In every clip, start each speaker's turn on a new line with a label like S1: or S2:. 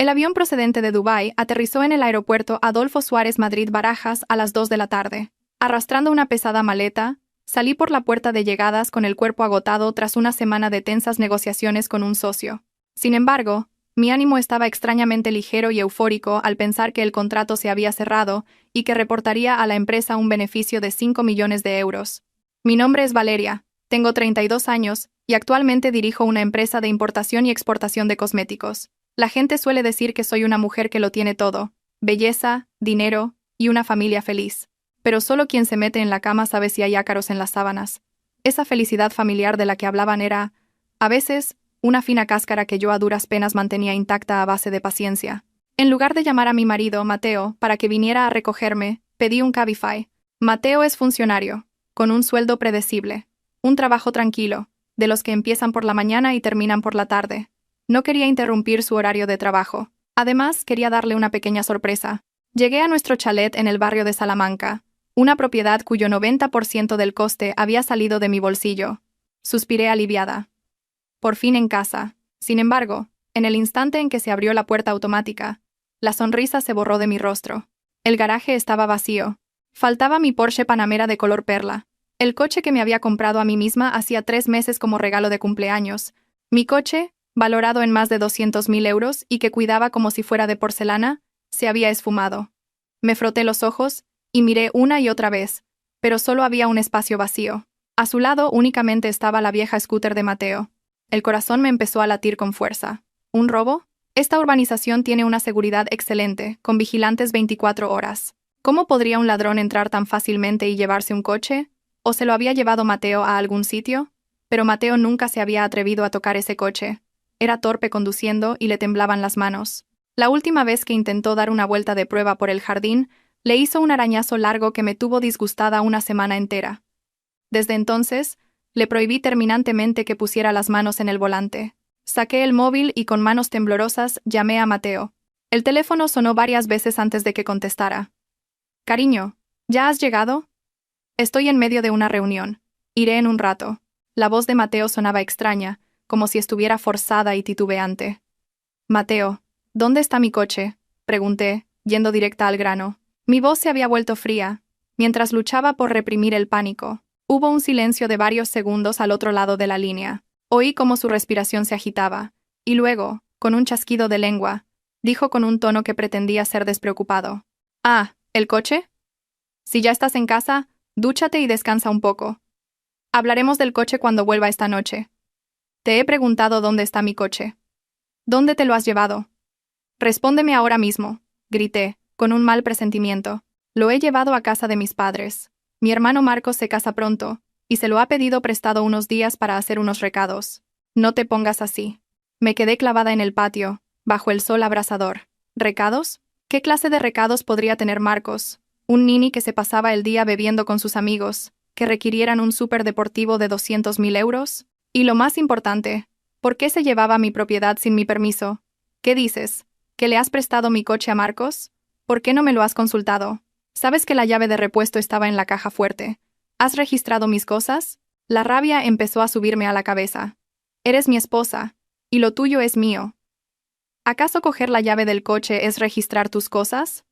S1: El avión procedente de Dubái aterrizó en el aeropuerto Adolfo Suárez Madrid-Barajas a las 2 de la tarde. Arrastrando una pesada maleta, salí por la puerta de llegadas con el cuerpo agotado tras una semana de tensas negociaciones con un socio. Sin embargo, mi ánimo estaba extrañamente ligero y eufórico al pensar que el contrato se había cerrado y que reportaría a la empresa un beneficio de 5 millones de euros. Mi nombre es Valeria, tengo 32 años y actualmente dirijo una empresa de importación y exportación de cosméticos. La gente suele decir que soy una mujer que lo tiene todo: belleza, dinero y una familia feliz. Pero solo quien se mete en la cama sabe si hay ácaros en las sábanas. Esa felicidad familiar de la que hablaban era, a veces, una fina cáscara que yo a duras penas mantenía intacta a base de paciencia. En lugar de llamar a mi marido, Mateo, para que viniera a recogerme, pedí un Cabify. Mateo es funcionario, con un sueldo predecible, un trabajo tranquilo, de los que empiezan por la mañana y terminan por la tarde. No quería interrumpir su horario de trabajo. Además, quería darle una pequeña sorpresa. Llegué a nuestro chalet en el barrio de Salamanca, una propiedad cuyo 90% del coste había salido de mi bolsillo. Suspiré aliviada. Por fin en casa. Sin embargo, en el instante en que se abrió la puerta automática, la sonrisa se borró de mi rostro. El garaje estaba vacío. Faltaba mi Porsche Panamera de color perla, el coche que me había comprado a mí misma hacía 3 meses como regalo de cumpleaños. Mi coche, valorado en más de 200.000 euros y que cuidaba como si fuera de porcelana, se había esfumado. Me froté los ojos y miré una y otra vez, pero solo había un espacio vacío. A su lado únicamente estaba la vieja scooter de Mateo. El corazón me empezó a latir con fuerza. ¿Un robo? Esta urbanización tiene una seguridad excelente, con vigilantes 24 horas. ¿Cómo podría un ladrón entrar tan fácilmente y llevarse un coche? ¿O se lo había llevado Mateo a algún sitio? Pero Mateo nunca se había atrevido a tocar ese coche. Era torpe conduciendo y le temblaban las manos. La última vez que intentó dar una vuelta de prueba por el jardín, le hizo un arañazo largo que me tuvo disgustada una semana entera. Desde entonces, le prohibí terminantemente que pusiera las manos en el volante. Saqué el móvil y con manos temblorosas llamé a Mateo. El teléfono sonó varias veces antes de que contestara. «Cariño, ¿ya has llegado? Estoy en medio de una reunión. Iré en un rato». La voz de Mateo sonaba extraña, como si estuviera forzada y titubeante. «Mateo, ¿dónde está mi coche?», pregunté, yendo directa al grano. Mi voz se había vuelto fría, mientras luchaba por reprimir el pánico. Hubo un silencio de varios segundos al otro lado de la línea. Oí cómo su respiración se agitaba, y luego, con un chasquido de lengua, dijo con un tono que pretendía ser despreocupado. «Ah, ¿el coche? Si ya estás en casa, dúchate y descansa un poco. Hablaremos del coche cuando vuelva esta noche. Te he preguntado dónde está mi coche. ¿Dónde te lo has llevado? Respóndeme ahora mismo», grité, con un mal presentimiento. «Lo he llevado a casa de mis padres. Mi hermano Marcos se casa pronto, y se lo ha pedido prestado unos días para hacer unos recados». «No te pongas así». Me quedé clavada en el patio, bajo el sol abrasador. ¿Recados? ¿Qué clase de recados podría tener Marcos? Un nini que se pasaba el día bebiendo con sus amigos, que requirieran un superdeportivo de 200.000 euros. Y lo más importante, ¿por qué se llevaba mi propiedad sin mi permiso? ¿Qué dices? ¿Que le has prestado mi coche a Marcos? ¿Por qué no me lo has consultado? ¿Sabes que la llave de repuesto estaba en la caja fuerte? ¿Has registrado mis cosas? La rabia empezó a subirme a la cabeza. Eres mi esposa, y lo tuyo es mío. ¿Acaso coger la llave del coche es registrar tus cosas?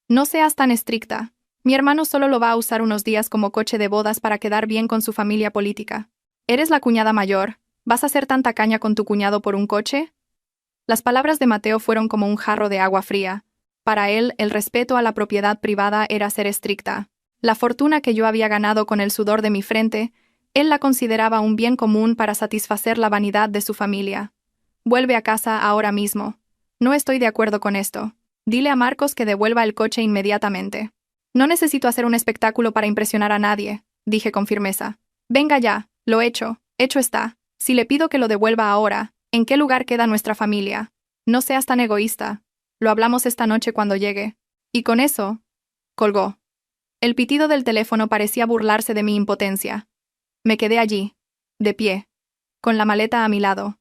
S1: No seas tan estricta. Mi hermano solo lo va a usar unos días como coche de bodas para quedar bien con su familia política. Eres la cuñada mayor. ¿Vas a ser tan tacaña con tu cuñado por un coche? Las palabras de Mateo fueron como un jarro de agua fría. Para él, el respeto a la propiedad privada era ser estricta. La fortuna que yo había ganado con el sudor de mi frente, él la consideraba un bien común para satisfacer la vanidad de su familia. «Vuelve a casa ahora mismo. No estoy de acuerdo con esto. Dile a Marcos que devuelva el coche inmediatamente». «No necesito hacer un espectáculo para impresionar a nadie», dije con firmeza. «Venga ya, lo hecho está. Si le pido que lo devuelva ahora, ¿en qué lugar queda nuestra familia? No seas tan egoísta. Lo hablamos esta noche cuando llegue». Y con eso, colgó. El pitido del teléfono parecía burlarse de mi impotencia. Me quedé allí, de pie, con la maleta a mi lado.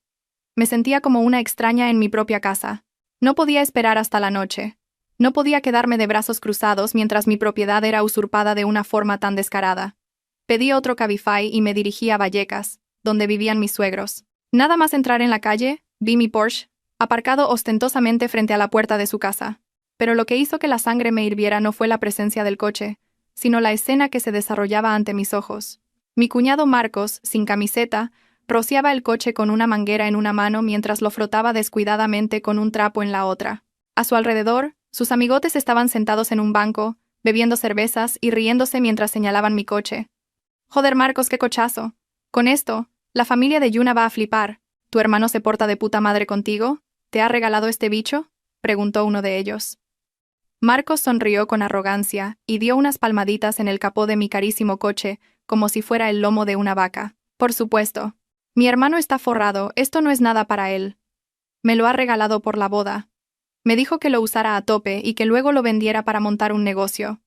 S1: Me sentía como una extraña en mi propia casa. No podía esperar hasta la noche. No podía quedarme de brazos cruzados mientras mi propiedad era usurpada de una forma tan descarada. Pedí otro Cabify y me dirigí a Vallecas, donde vivían mis suegros. Nada más entrar en la calle, vi mi Porsche, aparcado ostentosamente frente a la puerta de su casa. Pero lo que hizo que la sangre me hirviera no fue la presencia del coche, sino la escena que se desarrollaba ante mis ojos. Mi cuñado Marcos, sin camiseta, rociaba el coche con una manguera en una mano mientras lo frotaba descuidadamente con un trapo en la otra. A su alrededor, sus amigotes estaban sentados en un banco, bebiendo cervezas y riéndose mientras señalaban mi coche. «Joder, Marcos, qué cochazo. Con esto, la familia de Yuna va a flipar. ¿Tu hermano se porta de puta madre contigo? ¿Te ha regalado este bicho?», preguntó uno de ellos. Marcos sonrió con arrogancia y dio unas palmaditas en el capó de mi carísimo coche, como si fuera el lomo de una vaca. «Por supuesto. Mi hermano está forrado, esto no es nada para él. Me lo ha regalado por la boda. Me dijo que lo usara a tope y que luego lo vendiera para montar un negocio».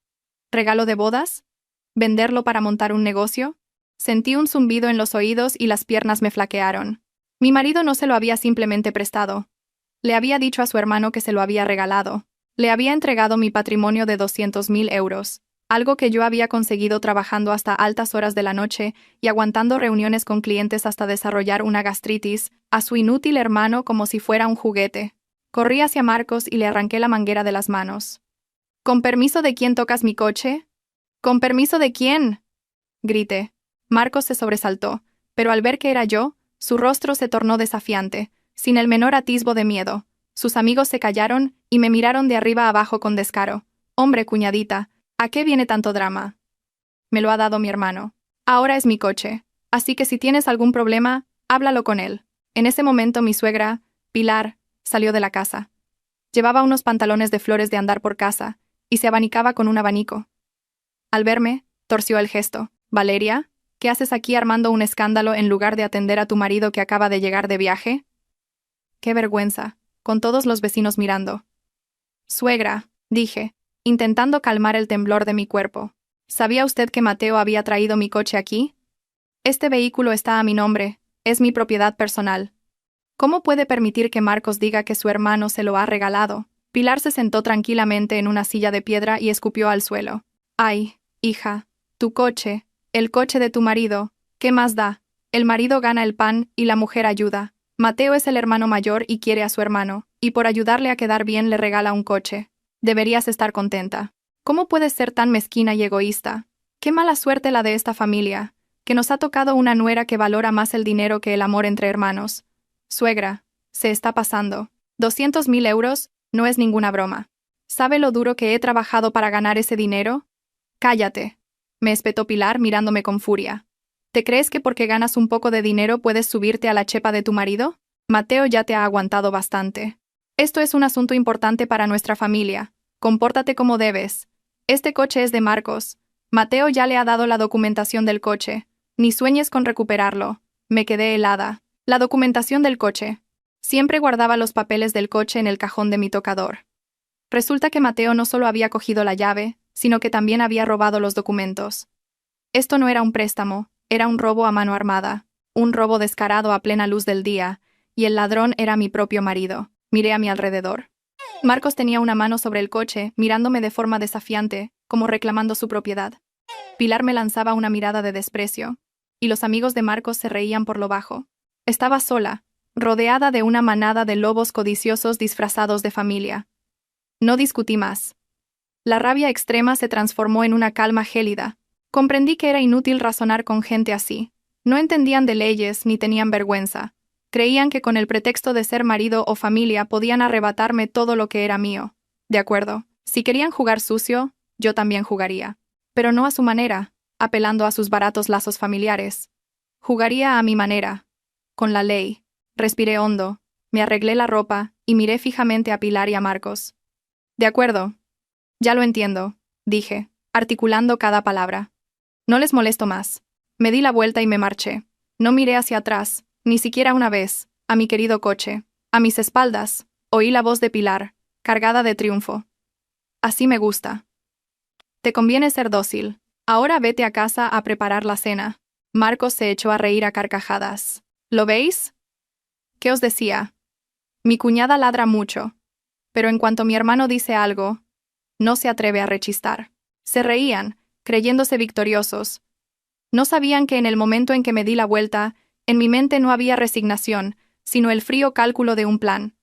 S1: ¿Regalo de bodas? ¿Venderlo para montar un negocio? Sentí un zumbido en los oídos y las piernas me flaquearon. Mi marido no se lo había simplemente prestado. Le había dicho a su hermano que se lo había regalado. Le había entregado mi patrimonio de 200.000 euros, algo que yo había conseguido trabajando hasta altas horas de la noche y aguantando reuniones con clientes hasta desarrollar una gastritis, a su inútil hermano como si fuera un juguete. Corrí hacia Marcos y le arranqué la manguera de las manos. «¿Con permiso de quién tocas mi coche? ¿Con permiso de quién?», grité. Marcos se sobresaltó, pero al ver que era yo, su rostro se tornó desafiante, sin el menor atisbo de miedo. Sus amigos se callaron y me miraron de arriba abajo con descaro. «Hombre, cuñadita, ¿a qué viene tanto drama? Me lo ha dado mi hermano. Ahora es mi coche, así que si tienes algún problema, háblalo con él». En ese momento mi suegra, Pilar, salió de la casa. Llevaba unos pantalones de flores de andar por casa, y se abanicaba con un abanico. Al verme, torció el gesto. «Valeria, ¿qué haces aquí armando un escándalo en lugar de atender a tu marido que acaba de llegar de viaje?». «Qué vergüenza», con todos los vecinos mirando. «Suegra», dije, intentando calmar el temblor de mi cuerpo. «¿Sabía usted que Mateo había traído mi coche aquí? Este vehículo está a mi nombre, es mi propiedad personal. ¿Cómo puede permitir que Marcos diga que su hermano se lo ha regalado?». Pilar se sentó tranquilamente en una silla de piedra y escupió al suelo. «Ay, hija, tu coche, el coche de tu marido, ¿qué más da? El marido gana el pan y la mujer ayuda. Mateo es el hermano mayor y quiere a su hermano, y por ayudarle a quedar bien le regala un coche. Deberías estar contenta. ¿Cómo puedes ser tan mezquina y egoísta? Qué mala suerte la de esta familia, que nos ha tocado una nuera que valora más el dinero que el amor entre hermanos. Suegra, se está pasando. 200.000 euros, no es ninguna broma. ¿Sabe lo duro que he trabajado para ganar ese dinero?». «Cállate», me espetó Pilar mirándome con furia. «¿Te crees que porque ganas un poco de dinero puedes subirte a la chepa de tu marido? Mateo ya te ha aguantado bastante. Esto es un asunto importante para nuestra familia. Compórtate como debes. Este coche es de Marcos. Mateo ya le ha dado la documentación del coche. Ni sueñes con recuperarlo». Me quedé helada. La documentación del coche. Siempre guardaba los papeles del coche en el cajón de mi tocador. Resulta que Mateo no solo había cogido la llave, sino que también había robado los documentos. Esto no era un préstamo, era un robo a mano armada, un robo descarado a plena luz del día, y el ladrón era mi propio marido. Miré a mi alrededor. Marcos tenía una mano sobre el coche, mirándome de forma desafiante, como reclamando su propiedad. Pilar me lanzaba una mirada de desprecio, y los amigos de Marcos se reían por lo bajo. Estaba sola, rodeada de una manada de lobos codiciosos disfrazados de familia. No discutí más. La rabia extrema se transformó en una calma gélida. Comprendí que era inútil razonar con gente así. No entendían de leyes ni tenían vergüenza. Creían que con el pretexto de ser marido o familia podían arrebatarme todo lo que era mío. De acuerdo, si querían jugar sucio, yo también jugaría. Pero no a su manera, apelando a sus baratos lazos familiares. Jugaría a mi manera, con la ley. Respiré hondo, me arreglé la ropa y miré fijamente a Pilar y a Marcos. «De acuerdo. Ya lo entiendo», dije, articulando cada palabra. «No les molesto más». Me di la vuelta y me marché. No miré hacia atrás, ni siquiera una vez, a mi querido coche. A mis espaldas, oí la voz de Pilar, cargada de triunfo. «Así me gusta. Te conviene ser dócil. Ahora vete a casa a preparar la cena». Marcos se echó a reír a carcajadas. «¿Lo veis? ¿Qué os decía? Mi cuñada ladra mucho. Pero en cuanto mi hermano dice algo, no se atreve a rechistar». Se reían, creyéndose victoriosos. No sabían que en el momento en que me di la vuelta, en mi mente no había resignación, sino el frío cálculo de un plan.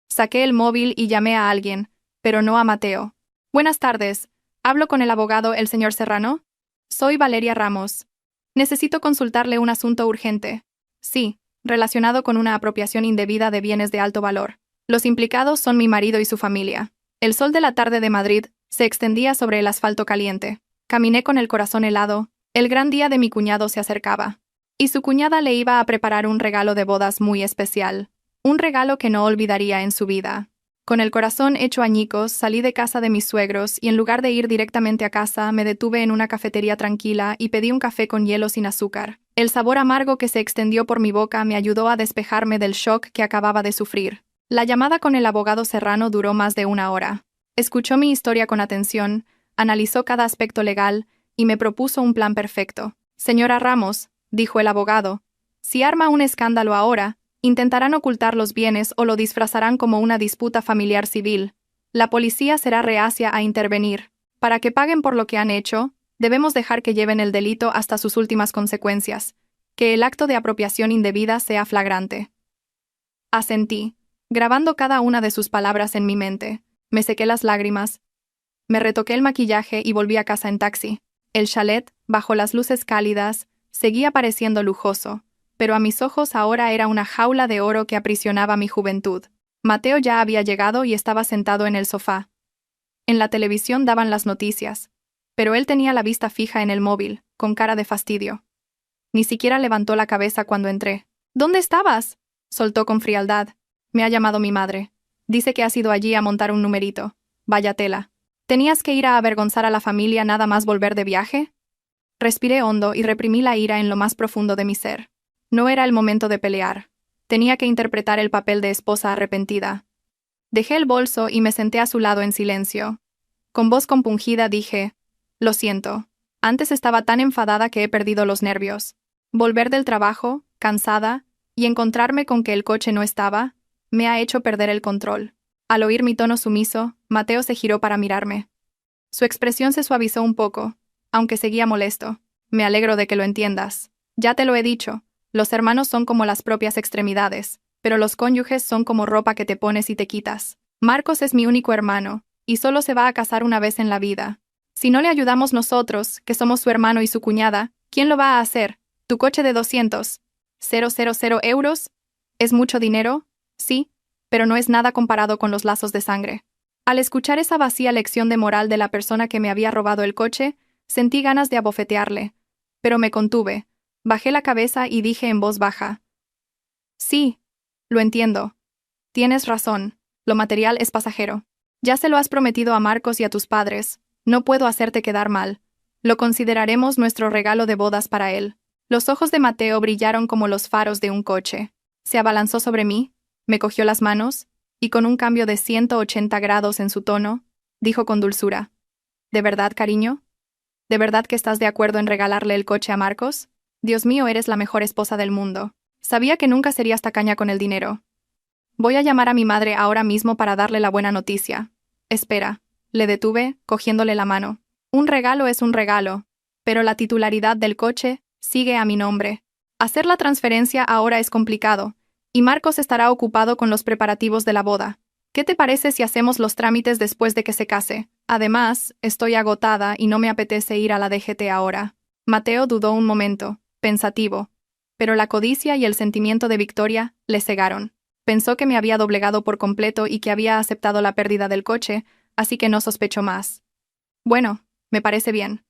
S1: Saqué el móvil y llamé a alguien, pero no a Mateo. Buenas tardes. ¿Hablo con el abogado, el señor Serrano? Soy Valeria Ramos. Necesito consultarle un asunto urgente. Sí, relacionado con una apropiación indebida de bienes de alto valor. Los implicados son mi marido y su familia. El sol de la tarde de Madrid se extendía sobre el asfalto caliente. Caminé con el corazón helado. El gran día de mi cuñado se acercaba. Y su cuñada le iba a preparar un regalo de bodas muy especial. Un regalo que no olvidaría en su vida. Con el corazón hecho añicos, salí de casa de mis suegros y en lugar de ir directamente a casa, me detuve en una cafetería tranquila y pedí un café con hielo sin azúcar. El sabor amargo que se extendió por mi boca me ayudó a despejarme del shock que acababa de sufrir. La llamada con el abogado Serrano duró más de una hora. Escuchó mi historia con atención, analizó cada aspecto legal y me propuso un plan perfecto. Señora Ramos, dijo el abogado, si arma un escándalo ahora, intentarán ocultar los bienes o lo disfrazarán como una disputa familiar civil. La policía será reacia a intervenir. Para que paguen por lo que han hecho, debemos dejar que lleven el delito hasta sus últimas consecuencias, que el acto de apropiación indebida sea flagrante. Asentí, grabando cada una de sus palabras en mi mente. Me sequé las lágrimas. Me retoqué el maquillaje y volví a casa en taxi. El chalet, bajo las luces cálidas, seguía pareciendo lujoso, pero a mis ojos ahora era una jaula de oro que aprisionaba mi juventud. Mateo ya había llegado y estaba sentado en el sofá. En la televisión daban las noticias, pero él tenía la vista fija en el móvil, con cara de fastidio. Ni siquiera levantó la cabeza cuando entré. ¿Dónde estabas?, soltó con frialdad. Me ha llamado mi madre. Dice que has ido allí a montar un numerito. Vaya tela. ¿Tenías que ir a avergonzar a la familia nada más volver de viaje? Respiré hondo y reprimí la ira en lo más profundo de mi ser. No era el momento de pelear. Tenía que interpretar el papel de esposa arrepentida. Dejé el bolso y me senté a su lado en silencio. Con voz compungida dije, lo siento. Antes estaba tan enfadada que he perdido los nervios. Volver del trabajo, cansada, y encontrarme con que el coche no estaba, me ha hecho perder el control. Al oír mi tono sumiso, Mateo se giró para mirarme. Su expresión se suavizó un poco, aunque seguía molesto. Me alegro de que lo entiendas. Ya te lo he dicho, los hermanos son como las propias extremidades, pero los cónyuges son como ropa que te pones y te quitas. Marcos es mi único hermano, y solo se va a casar una vez en la vida. Si no le ayudamos nosotros, que somos su hermano y su cuñada, ¿quién lo va a hacer? ¿Tu coche de 200.000 euros? ¿Es mucho dinero? Sí, pero no es nada comparado con los lazos de sangre. Al escuchar esa vacía lección de moral de la persona que me había robado el coche, sentí ganas de abofetearle, pero me contuve, bajé la cabeza y dije en voz baja. Sí, lo entiendo. Tienes razón, lo material es pasajero. Ya se lo has prometido a Marcos y a tus padres, no puedo hacerte quedar mal. Lo consideraremos nuestro regalo de bodas para él. Los ojos de Mateo brillaron como los faros de un coche. Se abalanzó sobre mí, me cogió las manos, y con un cambio de 180 grados en su tono, dijo con dulzura. ¿De verdad, cariño? ¿De verdad que estás de acuerdo en regalarle el coche a Marcos? Dios mío, eres la mejor esposa del mundo. Sabía que nunca serías tacaña con el dinero. Voy a llamar a mi madre ahora mismo para darle la buena noticia. Espera, le detuve, cogiéndole la mano. Un regalo es un regalo, pero la titularidad del coche sigue a mi nombre. Hacer la transferencia ahora es complicado, y Marcos estará ocupado con los preparativos de la boda. ¿Qué te parece si hacemos los trámites después de que se case? Además, estoy agotada y no me apetece ir a la DGT ahora. Mateo dudó un momento, pensativo, pero la codicia y el sentimiento de victoria le cegaron. Pensó que me había doblegado por completo y que había aceptado la pérdida del coche, así que no sospechó más. Bueno, me parece bien.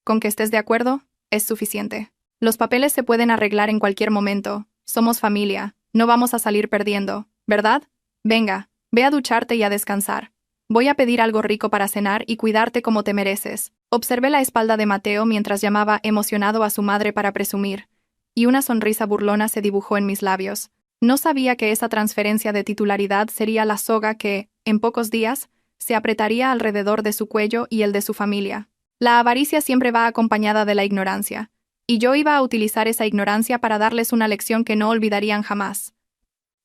S1: Con que estés de acuerdo, es suficiente. Los papeles se pueden arreglar en cualquier momento. Somos familia, no vamos a salir perdiendo, ¿verdad? Venga, ve a ducharte y a descansar. Voy a pedir algo rico para cenar y cuidarte como te mereces. Observé la espalda de Mateo mientras llamaba emocionado a su madre para presumir, y una sonrisa burlona se dibujó en mis labios. No sabía que esa transferencia de titularidad sería la soga que, en pocos días, se apretaría alrededor de su cuello y el de su familia. La avaricia siempre va acompañada de la ignorancia, y yo iba a utilizar esa ignorancia para darles una lección que no olvidarían jamás.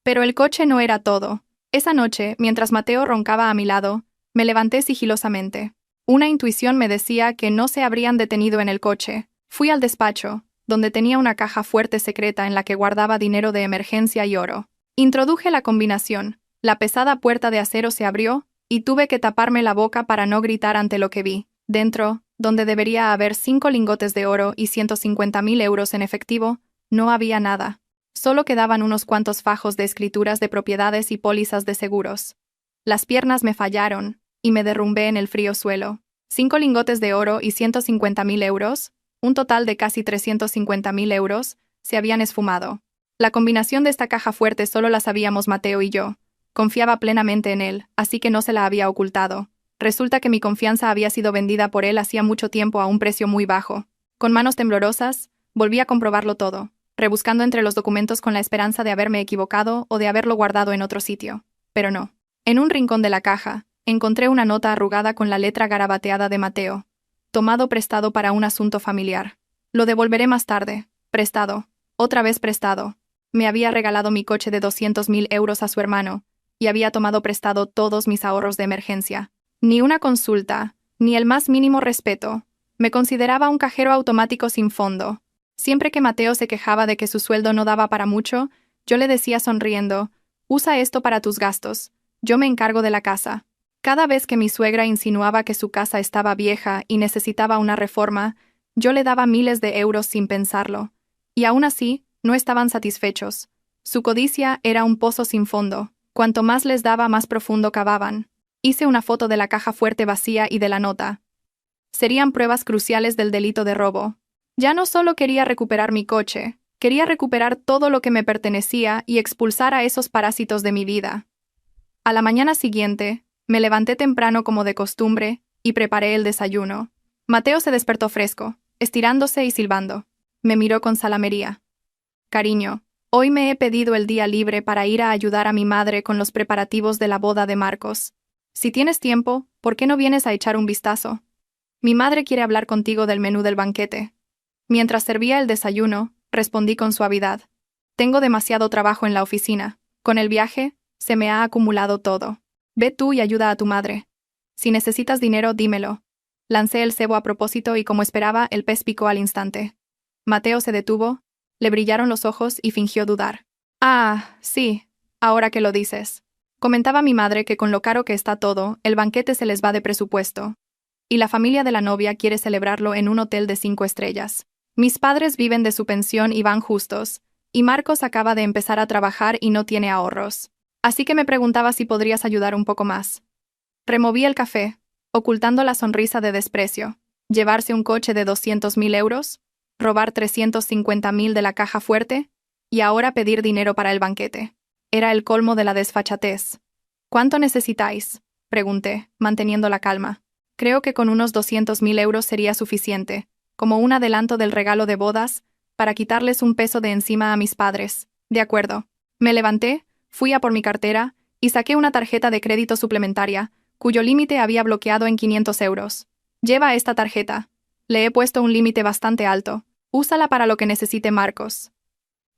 S1: Pero el coche no era todo. Esa noche, mientras Mateo roncaba a mi lado, me levanté sigilosamente. Una intuición me decía que no se habrían detenido en el coche. Fui al despacho, donde tenía una caja fuerte secreta en la que guardaba dinero de emergencia y oro. Introduje la combinación, La pesada puerta de acero se abrió, y tuve que taparme la boca para no gritar ante lo que vi. Dentro, donde debería haber 5 lingotes de oro y 150.000 euros en efectivo, no había nada. Solo quedaban unos cuantos fajos de escrituras de propiedades y pólizas de seguros. Las piernas me fallaron, y me derrumbé en el frío suelo. 5 lingotes de oro y 150.000 euros, un total de casi 350.000 euros, se habían esfumado. La combinación de esta caja fuerte solo la sabíamos Mateo y yo. Confiaba plenamente en él, así que no se la había ocultado. Resulta que mi confianza había sido vendida por él hacía mucho tiempo a un precio muy bajo. Con manos temblorosas, volví a comprobarlo todo, rebuscando entre los documentos con la esperanza de haberme equivocado o de haberlo guardado en otro sitio. Pero no. En un rincón de la caja, encontré una nota arrugada con la letra garabateada de Mateo. Tomado prestado para un asunto familiar. Lo devolveré más tarde. Prestado. Otra vez prestado. Me había regalado mi coche de 200.000 euros a su hermano, y había tomado prestado todos mis ahorros de emergencia. Ni una consulta, ni el más mínimo respeto. Me consideraba un cajero automático sin fondo. Siempre que Mateo se quejaba de que su sueldo no daba para mucho, yo le decía sonriendo, «Usa esto para tus gastos. Yo me encargo de la casa». Cada vez que mi suegra insinuaba que su casa estaba vieja y necesitaba una reforma, yo le daba miles de euros sin pensarlo. Y aún así, no estaban satisfechos. Su codicia era un pozo sin fondo. Cuanto más les daba, más profundo cavaban. Hice una foto de la caja fuerte vacía y de la nota. Serían pruebas cruciales del delito de robo. Ya no solo quería recuperar mi coche, quería recuperar todo lo que me pertenecía y expulsar a esos parásitos de mi vida. A la mañana siguiente, me levanté temprano como de costumbre y preparé el desayuno. Mateo se despertó fresco, estirándose y silbando. Me miró con salamería. «Cariño, hoy me he pedido el día libre para ir a ayudar a mi madre con los preparativos de la boda de Marcos. Si tienes tiempo, ¿por qué no vienes a echar un vistazo? Mi madre quiere hablar contigo del menú del banquete». Mientras servía el desayuno, respondí con suavidad. «Tengo demasiado trabajo en la oficina. Con el viaje, se me ha acumulado todo. Ve tú y ayuda a tu madre. Si necesitas dinero, dímelo». Lancé el cebo a propósito y, como esperaba, el pez picó al instante. Mateo se detuvo, le brillaron los ojos y fingió dudar. «Ah, sí, ahora que lo dices. Comentaba mi madre que con lo caro que está todo, el banquete se les va de presupuesto. Y la familia de la novia quiere celebrarlo en un hotel de 5 estrellas. Mis padres viven de su pensión y van justos, y Marcos acaba de empezar a trabajar y no tiene ahorros. Así que me preguntaba si podrías ayudar un poco más». Removí el café, ocultando la sonrisa de desprecio. ¿Llevarse un coche de 200.000 euros? ¿Robar 350.000 de la caja fuerte? Y ahora pedir dinero para el banquete. Era el colmo de la desfachatez. «¿Cuánto necesitáis?», pregunté, manteniendo la calma. «Creo que con unos 200.000 euros sería suficiente, como un adelanto del regalo de bodas, para quitarles un peso de encima a mis padres». «De acuerdo». Me levanté, fui a por mi cartera y saqué una tarjeta de crédito suplementaria, cuyo límite había bloqueado en 500 euros. «Lleva esta tarjeta. Le he puesto un límite bastante alto. Úsala para lo que necesite Marcos».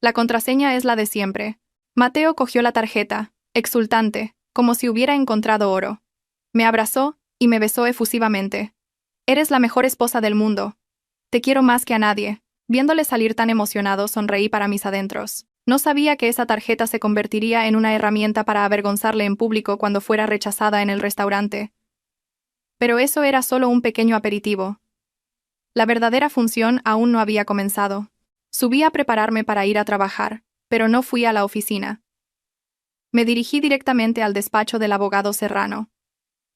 S1: La contraseña es la de siempre. Mateo cogió la tarjeta, exultante, como si hubiera encontrado oro. Me abrazó y me besó efusivamente. «Eres la mejor esposa del mundo. Te quiero más que a nadie». Viéndole salir tan emocionado, sonreí para mis adentros. No sabía que esa tarjeta se convertiría en una herramienta para avergonzarle en público cuando fuera rechazada en el restaurante. Pero eso era solo un pequeño aperitivo. La verdadera función aún no había comenzado. Subí a prepararme para ir a trabajar, pero no fui a la oficina. Me dirigí directamente al despacho del abogado Serrano.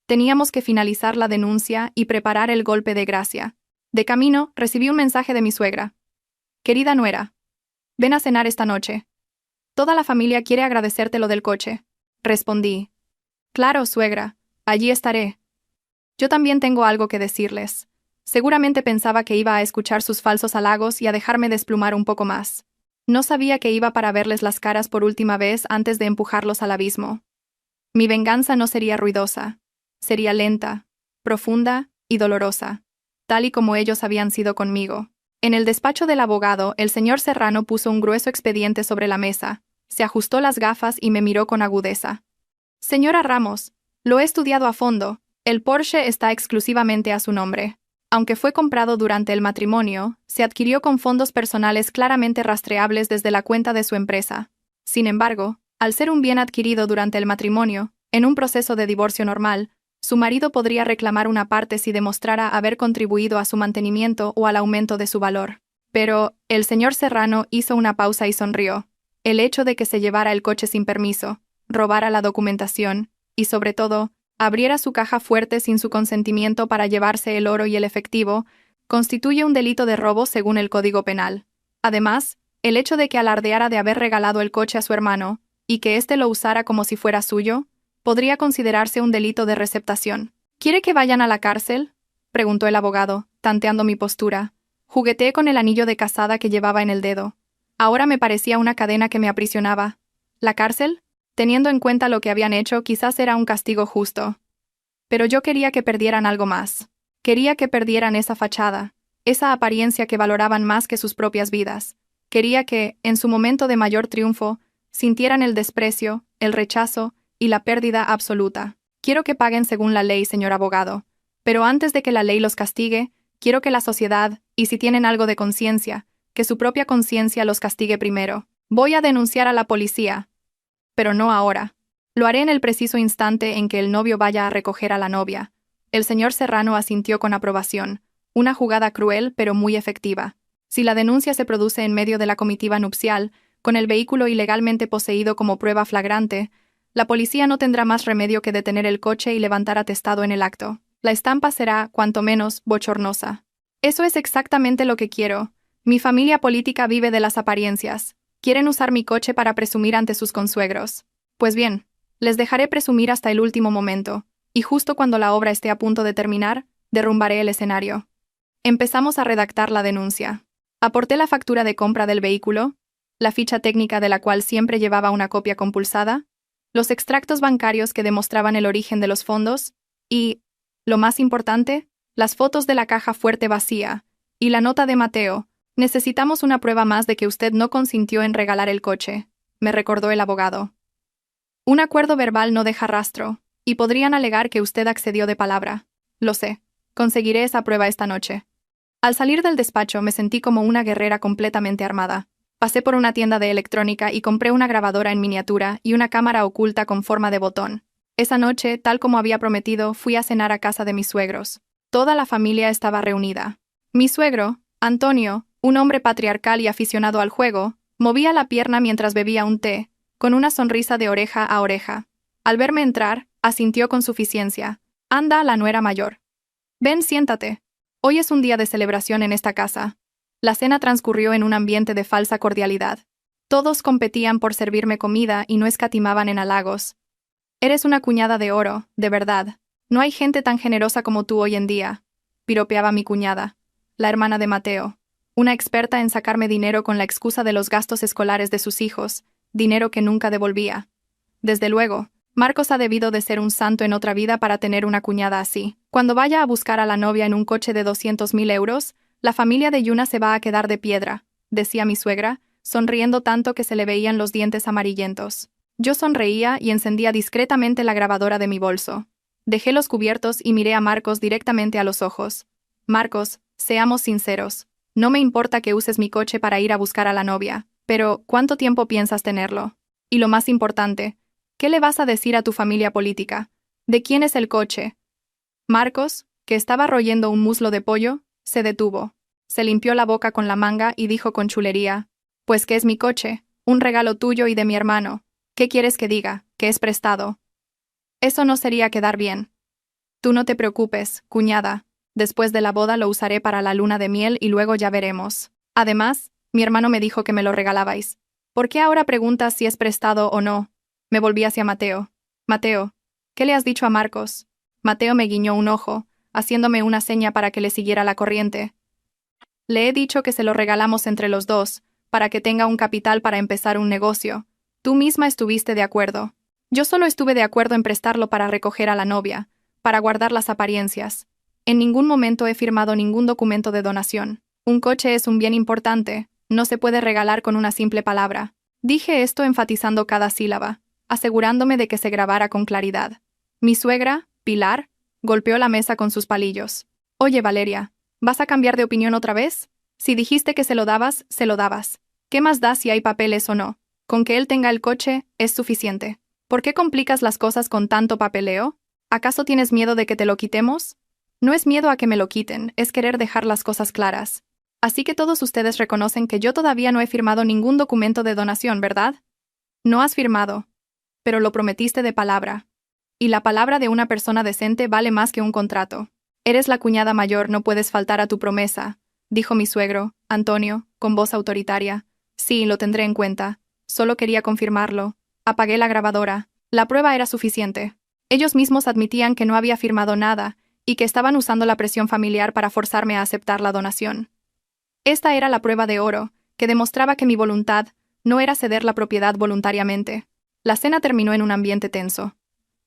S1: Teníamos que finalizar la denuncia y preparar el golpe de gracia. De camino, recibí un mensaje de mi suegra. «Querida nuera, ven a cenar esta noche. Toda la familia quiere agradecerte lo del coche». Respondí. «Claro, suegra, allí estaré». Yo también tengo algo que decirles. Seguramente pensaba que iba a escuchar sus falsos halagos y a dejarme desplumar un poco más. No sabía que iba para verles las caras por última vez antes de empujarlos al abismo. Mi venganza no sería ruidosa. Sería lenta, profunda y dolorosa, tal y como ellos habían sido conmigo. En el despacho del abogado, el señor Serrano puso un grueso expediente sobre la mesa, se ajustó las gafas y me miró con agudeza. «Señora Ramos, lo he estudiado a fondo. El Porsche está exclusivamente a su nombre. Aunque fue comprado durante el matrimonio, se adquirió con fondos personales claramente rastreables desde la cuenta de su empresa. Sin embargo, Al ser un bien adquirido durante el matrimonio, en un proceso de divorcio normal, su marido podría reclamar una parte si demostrara haber contribuido a su mantenimiento o al aumento de su valor. Pero el señor Serrano hizo una pausa y sonrió. El hecho de que se llevara el coche sin permiso, robara la documentación y, sobre todo, abriera su caja fuerte sin su consentimiento para llevarse el oro y el efectivo, constituye un delito de robo según el Código Penal. Además, el hecho de que alardeara de haber regalado el coche a su hermano y que éste lo usara como si fuera suyo, podría considerarse un delito de receptación. ¿Quiere que vayan a la cárcel?, preguntó el abogado, tanteando mi postura. Jugueteé con el anillo de casada que llevaba en el dedo. Ahora me parecía una cadena que me aprisionaba. ¿La cárcel? Teniendo en cuenta lo que habían hecho, quizás era un castigo justo. Pero yo quería que perdieran algo más. Quería que perdieran esa fachada, esa apariencia que valoraban más que sus propias vidas. Quería que, en su momento de mayor triunfo, sintieran el desprecio, el rechazo y la pérdida absoluta. Quiero que paguen según la ley, señor abogado. Pero antes de que la ley los castigue, quiero que la sociedad, y si tienen algo de conciencia, que su propia conciencia los castigue primero. Voy a denunciar a la policía. Pero no ahora. Lo haré en el preciso instante en que el novio vaya a recoger a la novia. El señor Serrano asintió con aprobación. Una jugada cruel pero muy efectiva. Si la denuncia se produce en medio de la comitiva nupcial, con el vehículo ilegalmente poseído como prueba flagrante, la policía no tendrá más remedio que detener el coche y levantar atestado en el acto. La estampa será, cuanto menos, bochornosa. Eso es exactamente lo que quiero. Mi familia política vive de las apariencias. Quieren usar mi coche para presumir ante sus consuegros. Pues bien, les dejaré presumir hasta el último momento, y justo cuando la obra esté a punto de terminar, derrumbaré el escenario. Empezamos a redactar la denuncia. Aporté la factura de compra del vehículo, la ficha técnica de la cual siempre llevaba una copia compulsada, los extractos bancarios que demostraban el origen de los fondos, y, lo más importante, las fotos de la caja fuerte vacía, y la nota de Mateo. Necesitamos una prueba más de que usted no consintió en regalar el coche, me recordó el abogado. Un acuerdo verbal no deja rastro, y podrían alegar que usted accedió de palabra. Lo sé. Conseguiré esa prueba esta noche. Al salir del despacho me sentí como una guerrera completamente armada. Pasé por una tienda de electrónica y compré una grabadora en miniatura y una cámara oculta con forma de botón. Esa noche, tal como había prometido, fui a cenar a casa de mis suegros. Toda la familia estaba reunida. Mi suegro, Antonio, un hombre patriarcal y aficionado al juego, movía la pierna mientras bebía un té, con una sonrisa de oreja a oreja. Al verme entrar, asintió con suficiencia. Anda, la nuera mayor. Ven, siéntate. Hoy es un día de celebración en esta casa. La cena transcurrió en un ambiente de falsa cordialidad. Todos competían por servirme comida y no escatimaban en halagos. Eres una cuñada de oro, de verdad. No hay gente tan generosa como tú hoy en día, piropeaba mi cuñada, la hermana de Mateo, una experta en sacarme dinero con la excusa de los gastos escolares de sus hijos, dinero que nunca devolvía. Desde luego, Marcos ha debido de ser un santo en otra vida para tener una cuñada así. Cuando vaya a buscar a la novia en un coche de 200.000 euros, la familia de Yuna se va a quedar de piedra, decía mi suegra, sonriendo tanto que se le veían los dientes amarillentos. Yo sonreía y encendía discretamente la grabadora de mi bolso. Dejé los cubiertos y miré a Marcos directamente a los ojos. Marcos, seamos sinceros. No me importa que uses mi coche para ir a buscar a la novia, pero ¿cuánto tiempo piensas tenerlo? Y lo más importante, ¿qué le vas a decir a tu familia política? ¿De quién es el coche? Marcos, que estaba royendo un muslo de pollo, se detuvo. Se limpió la boca con la manga y dijo con chulería: «Pues que es mi coche, un regalo tuyo y de mi hermano. ¿Qué quieres que diga? ¿Que es prestado?» Eso no sería quedar bien. Tú no te preocupes, cuñada. Después de la boda lo usaré para la luna de miel y luego ya veremos. Además, mi hermano me dijo que me lo regalabais. ¿Por qué ahora preguntas si es prestado o no? Me volví hacia Mateo. Mateo, ¿qué le has dicho a Marcos? Mateo me guiñó un ojo, haciéndome una seña para que le siguiera la corriente. Le he dicho que se lo regalamos entre los dos, para que tenga un capital para empezar un negocio. Tú misma estuviste de acuerdo. Yo solo estuve de acuerdo en prestarlo para recoger a la novia, para guardar las apariencias. En ningún momento he firmado ningún documento de donación. Un coche es un bien importante, no se puede regalar con una simple palabra. Dije esto enfatizando cada sílaba, asegurándome de que se grabara con claridad. Mi suegra, Pilar, golpeó la mesa con sus palillos. Oye, Valeria, ¿vas a cambiar de opinión otra vez? Si dijiste que se lo dabas, se lo dabas. ¿Qué más da si hay papeles o no? Con que él tenga el coche, es suficiente. ¿Por qué complicas las cosas con tanto papeleo? ¿Acaso tienes miedo de que te lo quitemos? No es miedo a que me lo quiten, es querer dejar las cosas claras. Así que todos ustedes reconocen que yo todavía no he firmado ningún documento de donación, ¿verdad? No has firmado. Pero lo prometiste de palabra. Y la palabra de una persona decente vale más que un contrato. Eres la cuñada mayor, no puedes faltar a tu promesa, dijo mi suegro, Antonio, con voz autoritaria. Sí, lo tendré en cuenta. Solo quería confirmarlo. Apagué la grabadora. La prueba era suficiente. Ellos mismos admitían que no había firmado nada y que estaban usando la presión familiar para forzarme a aceptar la donación. Esta era la prueba de oro, que demostraba que mi voluntad no era ceder la propiedad voluntariamente. La cena terminó en un ambiente tenso.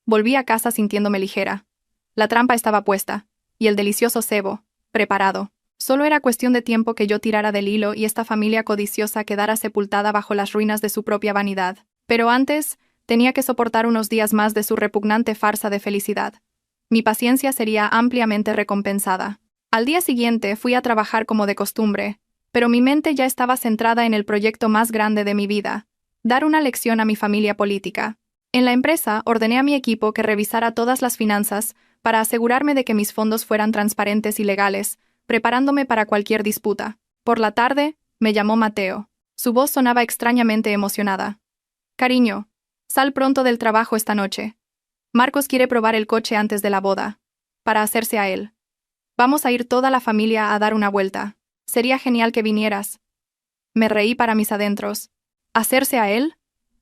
S1: Volví a casa sintiéndome ligera. La trampa estaba puesta, y el delicioso cebo, preparado. Solo era cuestión de tiempo que yo tirara del hilo y esta familia codiciosa quedara sepultada bajo las ruinas de su propia vanidad. Pero antes, tenía que soportar unos días más de su repugnante farsa de felicidad. Mi paciencia sería ampliamente recompensada. Al día siguiente fui a trabajar como de costumbre, pero mi mente ya estaba centrada en el proyecto más grande de mi vida, dar una lección a mi familia política. En la empresa ordené a mi equipo que revisara todas las finanzas para asegurarme de que mis fondos fueran transparentes y legales, preparándome para cualquier disputa. Por la tarde, me llamó Mateo. Su voz sonaba extrañamente emocionada. Cariño, sal pronto del trabajo esta noche. Marcos quiere probar el coche antes de la boda, para hacerse a él. Vamos a ir toda la familia a dar una vuelta. Sería genial que vinieras. Me reí para mis adentros. ¿Hacerse a él?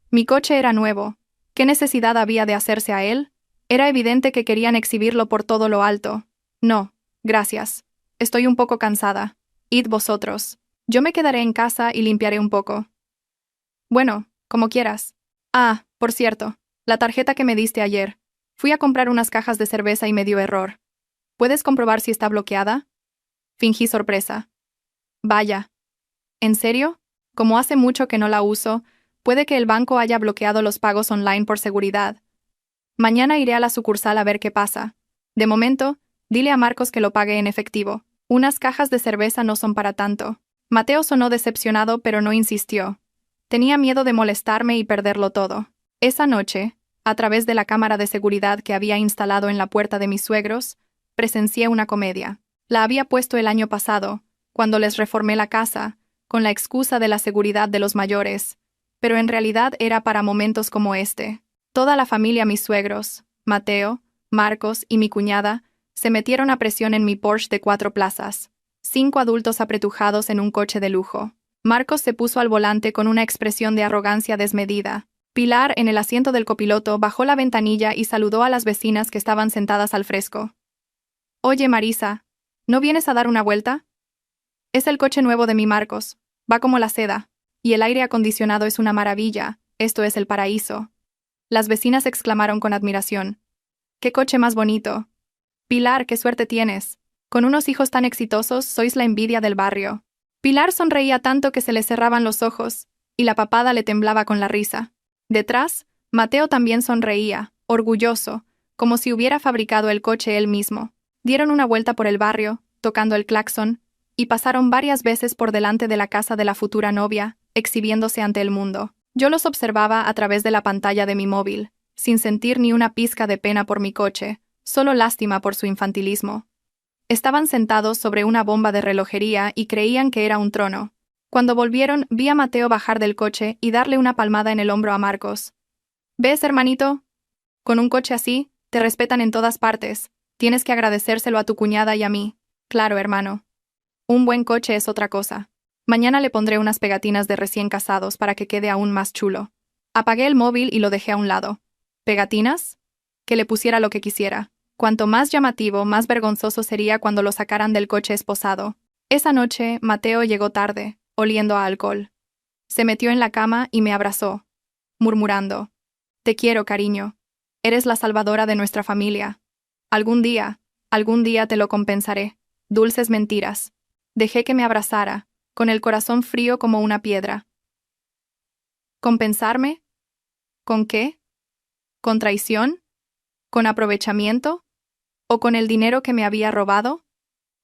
S1: Mi coche era nuevo. ¿Qué necesidad había de hacerse a él? Era evidente que querían exhibirlo por todo lo alto. No, gracias. Estoy un poco cansada. Id vosotros. Yo me quedaré en casa y limpiaré un poco. Bueno, como quieras. Ah, por cierto, la tarjeta que me diste ayer. Fui a comprar unas cajas de cerveza y me dio error. ¿Puedes comprobar si está bloqueada? Fingí sorpresa. Vaya. ¿En serio? Como hace mucho que no la uso, puede que el banco haya bloqueado los pagos online por seguridad. Mañana iré a la sucursal a ver qué pasa. De momento, dile a Marcos que lo pague en efectivo. Unas cajas de cerveza no son para tanto. Mateo sonó decepcionado, pero no insistió. Tenía miedo de molestarme y perderlo todo. Esa noche, a través de la cámara de seguridad que había instalado en la puerta de mis suegros, presencié una comedia. La había puesto el año pasado, cuando les reformé la casa, con la excusa de la seguridad de los mayores, pero en realidad era para momentos como este. Toda la familia, mis suegros, Mateo, Marcos y mi cuñada, se metieron a presión en mi Porsche de 4 plazas. 5 adultos apretujados en un coche de lujo. Marcos se puso al volante con una expresión de arrogancia desmedida. Pilar, en el asiento del copiloto, bajó la ventanilla y saludó a las vecinas que estaban sentadas al fresco. Oye, Marisa, ¿no vienes a dar una vuelta? Es el coche nuevo de mi Marcos. Va como la seda. Y el aire acondicionado es una maravilla. Esto es el paraíso. Las vecinas exclamaron con admiración. ¡Qué coche más bonito! Pilar, qué suerte tienes. Con unos hijos tan exitosos, sois la envidia del barrio. Pilar sonreía tanto que se le cerraban los ojos, y la papada le temblaba con la risa. Detrás, Mateo también sonreía, orgulloso, como si hubiera fabricado el coche él mismo. Dieron una vuelta por el barrio, tocando el claxon, y pasaron varias veces por delante de la casa de la futura novia, exhibiéndose ante el mundo. Yo los observaba a través de la pantalla de mi móvil, sin sentir ni una pizca de pena por mi coche, solo lástima por su infantilismo. Estaban sentados sobre una bomba de relojería y creían que era un trono. Cuando volvieron, vi a Mateo bajar del coche y darle una palmada en el hombro a Marcos. ¿Ves, hermanito? Con un coche así, te respetan en todas partes. Tienes que agradecérselo a tu cuñada y a mí. Claro, hermano. Un buen coche es otra cosa. Mañana le pondré unas pegatinas de recién casados para que quede aún más chulo. Apagué el móvil y lo dejé a un lado. ¿Pegatinas? Que le pusiera lo que quisiera. Cuanto más llamativo, más vergonzoso sería cuando lo sacaran del coche esposado. Esa noche, Mateo llegó tarde, oliendo a alcohol. Se metió en la cama y me abrazó, murmurando: «Te quiero, cariño. Eres la salvadora de nuestra familia. Algún día te lo compensaré». Dulces mentiras. Dejé que me abrazara, con el corazón frío como una piedra. ¿Compensarme? ¿Con qué? ¿Con traición? ¿Con aprovechamiento? ¿O con el dinero que me había robado?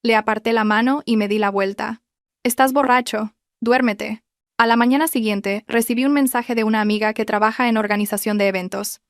S1: Le aparté la mano y me di la vuelta. «Estás borracho. Duérmete». A la mañana siguiente, recibí un mensaje de una amiga que trabaja en organización de eventos.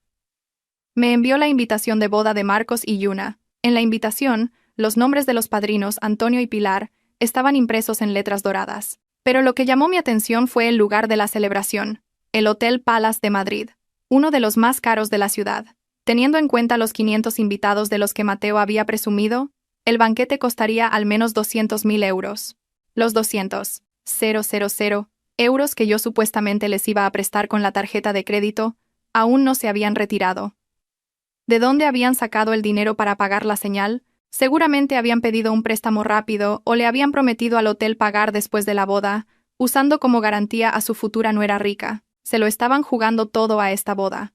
S1: Me envió la invitación de boda de Marcos y Yuna. En la invitación, los nombres de los padrinos, Antonio y Pilar, estaban impresos en letras doradas. Pero lo que llamó mi atención fue el lugar de la celebración, el Hotel Palace de Madrid, uno de los más caros de la ciudad. Teniendo en cuenta los 500 invitados de los que Mateo había presumido, el banquete costaría al menos 200.000 euros. Los 200.000 euros que yo supuestamente les iba a prestar con la tarjeta de crédito, aún no se habían retirado. ¿De dónde habían sacado el dinero para pagar la señal? Seguramente habían pedido un préstamo rápido o le habían prometido al hotel pagar después de la boda, usando como garantía a su futura nuera rica. Se lo estaban jugando todo a esta boda,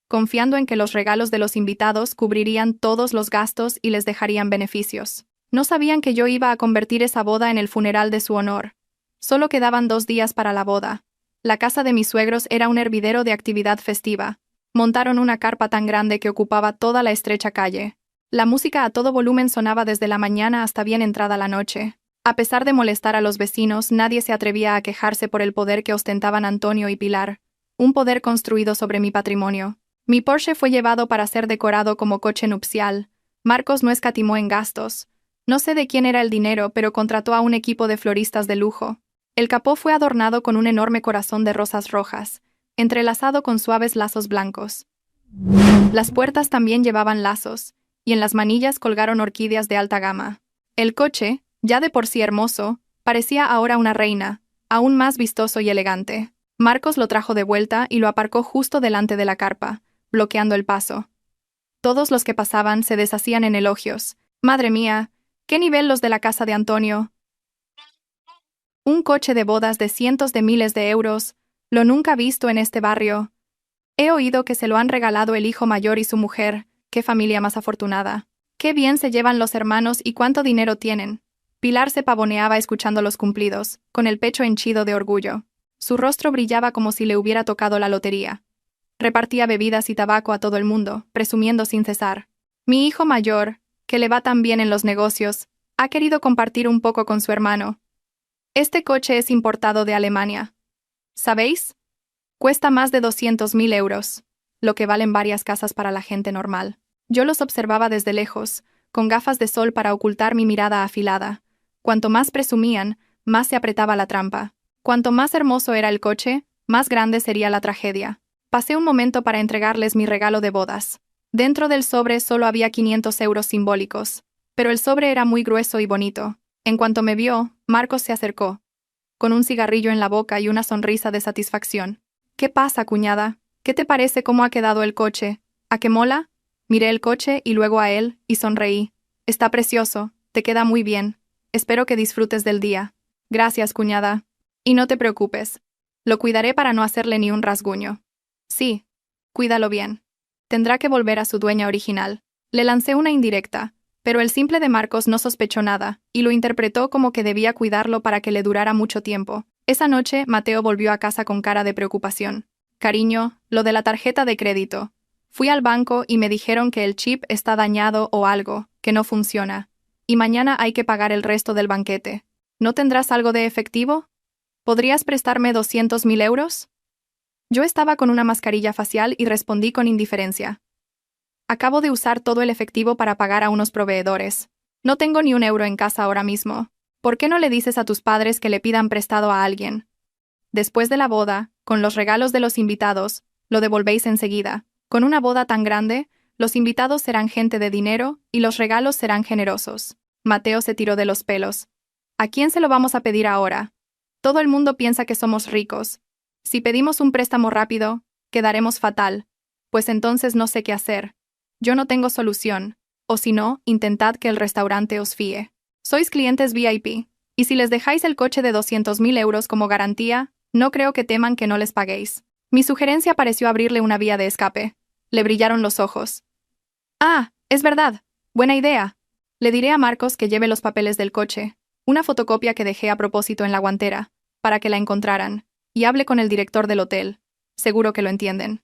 S1: confiando en que los regalos de los invitados cubrirían todos los gastos y les dejarían beneficios. No sabían que yo iba a convertir esa boda en el funeral de su honor. Solo quedaban 2 días para la boda. La casa de mis suegros era un hervidero de actividad festiva. Montaron una carpa tan grande que ocupaba toda la estrecha calle. La música a todo volumen sonaba desde la mañana hasta bien entrada la noche. A pesar de molestar a los vecinos, nadie se atrevía a quejarse por el poder que ostentaban Antonio y Pilar, un poder construido sobre mi patrimonio. Mi Porsche fue llevado para ser decorado como coche nupcial. Marcos no escatimó en gastos. No sé de quién era el dinero, pero contrató a un equipo de floristas de lujo. El capó fue adornado con un enorme corazón de rosas rojas, entrelazado con suaves lazos blancos. Las puertas también llevaban lazos, y en las manillas colgaron orquídeas de alta gama. El coche, ya de por sí hermoso, parecía ahora una reina, aún más vistoso y elegante. Marcos lo trajo de vuelta y lo aparcó justo delante de la carpa, bloqueando el paso. Todos los que pasaban se deshacían en elogios. «Madre mía, qué nivel los de la casa de Antonio. Un coche de bodas de cientos de miles de euros, lo nunca visto en este barrio. He oído que se lo han regalado el hijo mayor y su mujer. Qué familia más afortunada. Qué bien se llevan los hermanos y cuánto dinero tienen». Pilar se pavoneaba escuchando los cumplidos, con el pecho henchido de orgullo. Su rostro brillaba como si le hubiera tocado la lotería. Repartía bebidas y tabaco a todo el mundo, presumiendo sin cesar. Mi hijo mayor, que le va tan bien en los negocios, ha querido compartir un poco con su hermano. Este coche es importado de Alemania. ¿Sabéis? Cuesta más de 200.000 euros, lo que valen varias casas para la gente normal. Yo los observaba desde lejos, con gafas de sol para ocultar mi mirada afilada. Cuanto más presumían, más se apretaba la trampa. Cuanto más hermoso era el coche, más grande sería la tragedia. Pasé un momento para entregarles mi regalo de bodas. Dentro del sobre solo había 500 euros simbólicos, pero el sobre era muy grueso y bonito. En cuanto me vio, Marcos se acercó, con un cigarrillo en la boca y una sonrisa de satisfacción. «¿Qué pasa, cuñada? ¿Qué te parece cómo ha quedado el coche? ¿A qué mola?» Miré el coche y luego a él, y sonreí. «Está precioso, te queda muy bien. Espero que disfrutes del día». «Gracias, cuñada. Y no te preocupes. Lo cuidaré para no hacerle ni un rasguño». «Sí, cuídalo bien. Tendrá que volver a su dueña original». Le lancé una indirecta, pero el simple de Marcos no sospechó nada, y lo interpretó como que debía cuidarlo para que le durara mucho tiempo. Esa noche, Mateo volvió a casa con cara de preocupación. «Cariño, lo de la tarjeta de crédito. Fui al banco y me dijeron que el chip está dañado o algo, que no funciona. Y mañana hay que pagar el resto del banquete. ¿No tendrás algo de efectivo? ¿Podrías prestarme 200.000 euros?» Yo estaba con una mascarilla facial y respondí con indiferencia. «Acabo de usar todo el efectivo para pagar a unos proveedores. No tengo ni un euro en casa ahora mismo. ¿Por qué no le dices a tus padres que le pidan prestado a alguien? Después de la boda, con los regalos de los invitados, lo devolvéis enseguida. Con una boda tan grande, los invitados serán gente de dinero y los regalos serán generosos». Mateo se tiró de los pelos. «¿A quién se lo vamos a pedir ahora? Todo el mundo piensa que somos ricos. Si pedimos un préstamo rápido, quedaremos fatal. Pues entonces no sé qué hacer. Yo no tengo solución. O si no, intentad que el restaurante os fíe. Sois clientes VIP, y si les dejáis el coche de 200.000 euros como garantía, no creo que teman que no les paguéis». Mi sugerencia pareció abrirle una vía de escape. Le brillaron los ojos. «Ah, es verdad. Buena idea. Le diré a Marcos que lleve los papeles del coche, una fotocopia que dejé a propósito en la guantera, para que la encontraran, y hable con el director del hotel. Seguro que lo entienden».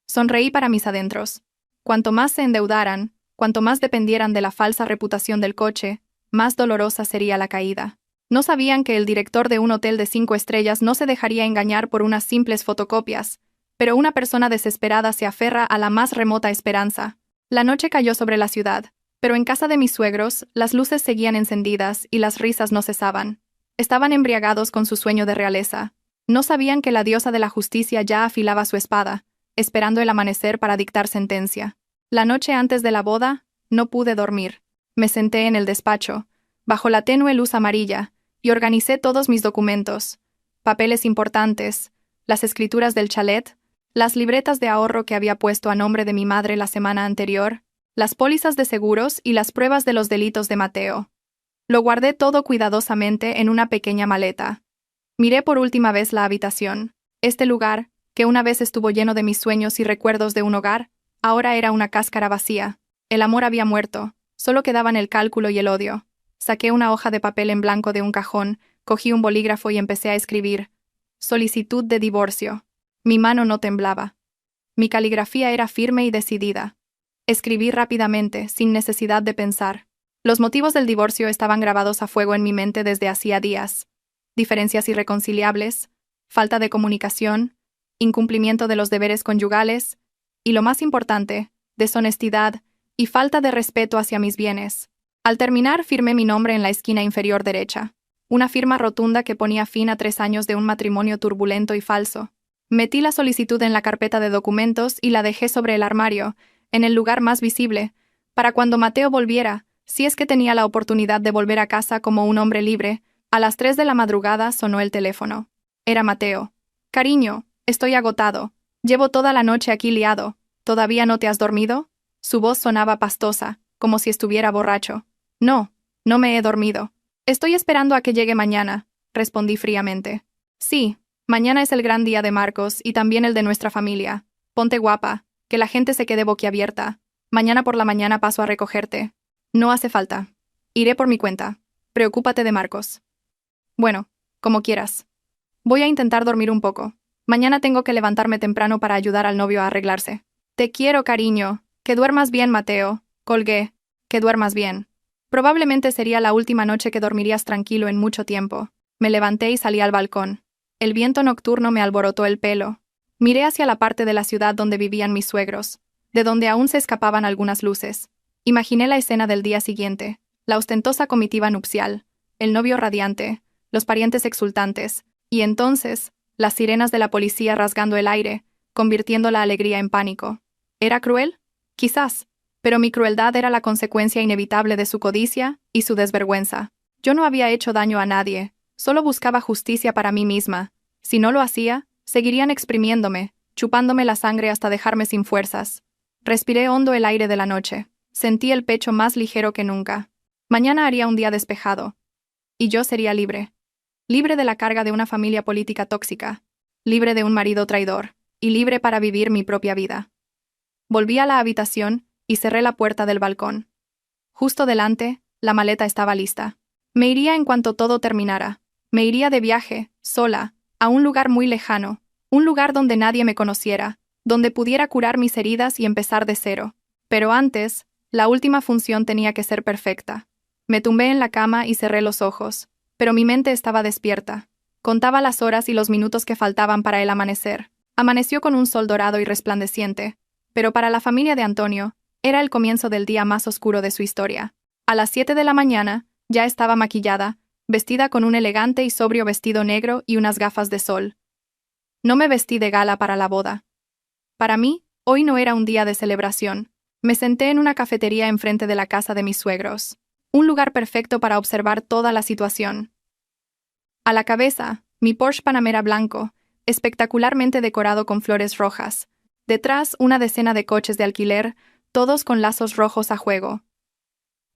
S1: Sonreí para mis adentros. Cuanto más se endeudaran, cuanto más dependieran de la falsa reputación del coche, más dolorosa sería la caída. No sabían que el director de un hotel de 5 estrellas no se dejaría engañar por unas simples fotocopias, pero una persona desesperada se aferra a la más remota esperanza. La noche cayó sobre la ciudad, pero en casa de mis suegros, las luces seguían encendidas y las risas no cesaban. Estaban embriagados con su sueño de realeza. No sabían que la diosa de la justicia ya afilaba su espada, esperando el amanecer para dictar sentencia. La noche antes de la boda, no pude dormir. Me senté en el despacho, bajo la tenue luz amarilla, y organicé todos mis documentos, papeles importantes, las escrituras del chalet, las libretas de ahorro que había puesto a nombre de mi madre la semana anterior, las pólizas de seguros y las pruebas de los delitos de Mateo. Lo guardé todo cuidadosamente en una pequeña maleta. Miré por última vez la habitación. Este lugar, que una vez estuvo lleno de mis sueños y recuerdos de un hogar, ahora era una cáscara vacía. El amor había muerto, solo quedaban el cálculo y el odio. Saqué una hoja de papel en blanco de un cajón, cogí un bolígrafo y empecé a escribir. Solicitud de divorcio. Mi mano no temblaba. Mi caligrafía era firme y decidida. Escribí rápidamente, sin necesidad de pensar. Los motivos del divorcio estaban grabados a fuego en mi mente desde hacía días. Diferencias irreconciliables, falta de comunicación, incumplimiento de los deberes conyugales, y lo más importante, deshonestidad y falta de respeto hacia mis bienes. Al terminar, firmé mi nombre en la esquina inferior derecha. Una firma rotunda que ponía fin a 3 años de un matrimonio turbulento y falso. Metí la solicitud en la carpeta de documentos y la dejé sobre el armario, en el lugar más visible, para cuando Mateo volviera, si es que tenía la oportunidad de volver a casa como un hombre libre. A las 3 de la madrugada sonó el teléfono. Era Mateo. Cariño, estoy agotado. Llevo toda la noche aquí liado. ¿Todavía no te has dormido? Su voz sonaba pastosa, como si estuviera borracho. No, no me he dormido. Estoy esperando a que llegue mañana, respondí fríamente. Sí, mañana es el gran día de Marcos y también el de nuestra familia. Ponte guapa, que la gente se quede boquiabierta. Mañana por la mañana paso a recogerte. No hace falta. Iré por mi cuenta. Preocúpate de Marcos. Bueno, como quieras. Voy a intentar dormir un poco. Mañana tengo que levantarme temprano para ayudar al novio a arreglarse. Te quiero, cariño. Que duermas bien, Mateo. Colgué. Que duermas bien. Probablemente sería la última noche que dormirías tranquilo en mucho tiempo. Me levanté y salí al balcón. El viento nocturno me alborotó el pelo. Miré hacia la parte de la ciudad donde vivían mis suegros, de donde aún se escapaban algunas luces. Imaginé la escena del día siguiente, la ostentosa comitiva nupcial, el novio radiante, los parientes exultantes, y entonces, las sirenas de la policía rasgando el aire, convirtiendo la alegría en pánico. ¿Era cruel? Quizás, pero mi crueldad era la consecuencia inevitable de su codicia y su desvergüenza. Yo no había hecho daño a nadie, solo buscaba justicia para mí misma. Si no lo hacía, seguirían exprimiéndome, chupándome la sangre hasta dejarme sin fuerzas. Respiré hondo el aire de la noche. Sentí el pecho más ligero que nunca. Mañana haría un día despejado. Y yo sería libre. Libre de la carga de una familia política tóxica. Libre de un marido traidor. Y libre para vivir mi propia vida. Volví a la habitación y cerré la puerta del balcón. Justo delante, la maleta estaba lista. Me iría en cuanto todo terminara. Me iría de viaje, sola, a un lugar muy lejano, un lugar donde nadie me conociera, donde pudiera curar mis heridas y empezar de cero. Pero antes, la última función tenía que ser perfecta. Me tumbé en la cama y cerré los ojos, pero mi mente estaba despierta. Contaba las horas y los minutos que faltaban para el amanecer. Amaneció con un sol dorado y resplandeciente, pero para la familia de Antonio, era el comienzo del día más oscuro de su historia. A las 7 de la mañana, ya estaba maquillada, vestida con un elegante y sobrio vestido negro y unas gafas de sol. No me vestí de gala para la boda. Para mí, hoy no era un día de celebración. Me senté en una cafetería enfrente de la casa de mis suegros. Un lugar perfecto para observar toda la situación. A la cabeza, mi Porsche Panamera blanco, espectacularmente decorado con flores rojas. Detrás, una decena de coches de alquiler, todos con lazos rojos a juego.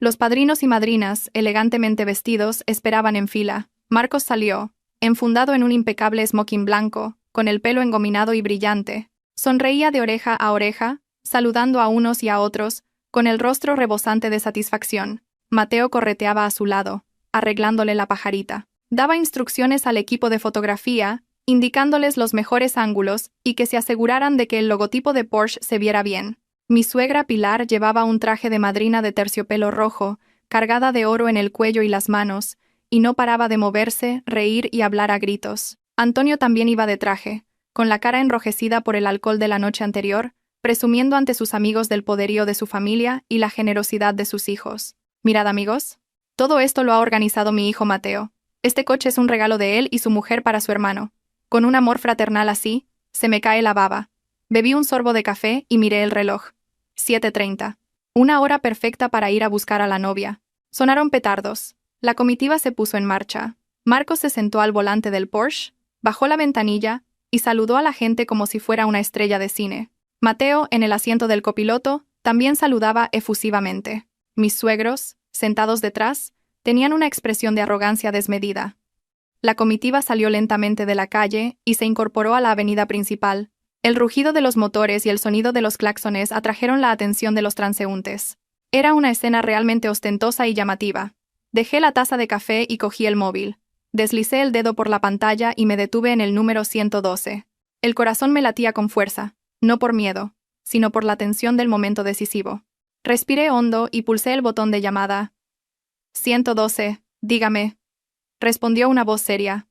S1: Los padrinos y madrinas, elegantemente vestidos, esperaban en fila. Marcos salió, enfundado en un impecable smoking blanco, con el pelo engominado y brillante. Sonreía de oreja a oreja, saludando a unos y a otros, con el rostro rebosante de satisfacción. Mateo correteaba a su lado, arreglándole la pajarita. Daba instrucciones al equipo de fotografía, indicándoles los mejores ángulos y que se aseguraran de que el logotipo de Porsche se viera bien. Mi suegra Pilar llevaba un traje de madrina de terciopelo rojo, cargada de oro en el cuello y las manos, y no paraba de moverse, reír y hablar a gritos. Antonio también iba de traje, con la cara enrojecida por el alcohol de la noche anterior, presumiendo ante sus amigos del poderío de su familia y la generosidad de sus hijos. Mirad, amigos. Todo esto lo ha organizado mi hijo Mateo. Este coche es un regalo de él y su mujer para su hermano. Con un amor fraternal así, se me cae la baba. Bebí un sorbo de café y miré el reloj. 7:30. Una hora perfecta para ir a buscar a la novia. Sonaron petardos. La comitiva se puso en marcha. Marcos se sentó al volante del Porsche, bajó la ventanilla y saludó a la gente como si fuera una estrella de cine. Mateo, en el asiento del copiloto, también saludaba efusivamente. Mis suegros, sentados detrás, tenían una expresión de arrogancia desmedida. La comitiva salió lentamente de la calle y se incorporó a la avenida principal. El rugido de los motores y el sonido de los claxones atrajeron la atención de los transeúntes. Era una escena realmente ostentosa y llamativa. Dejé la taza de café y cogí el móvil. Deslicé el dedo por la pantalla y me detuve en el número 112. El corazón me latía con fuerza, no por miedo, sino por la tensión del momento decisivo. Respiré hondo y pulsé el botón de llamada. 112, dígame. Respondió una voz seria.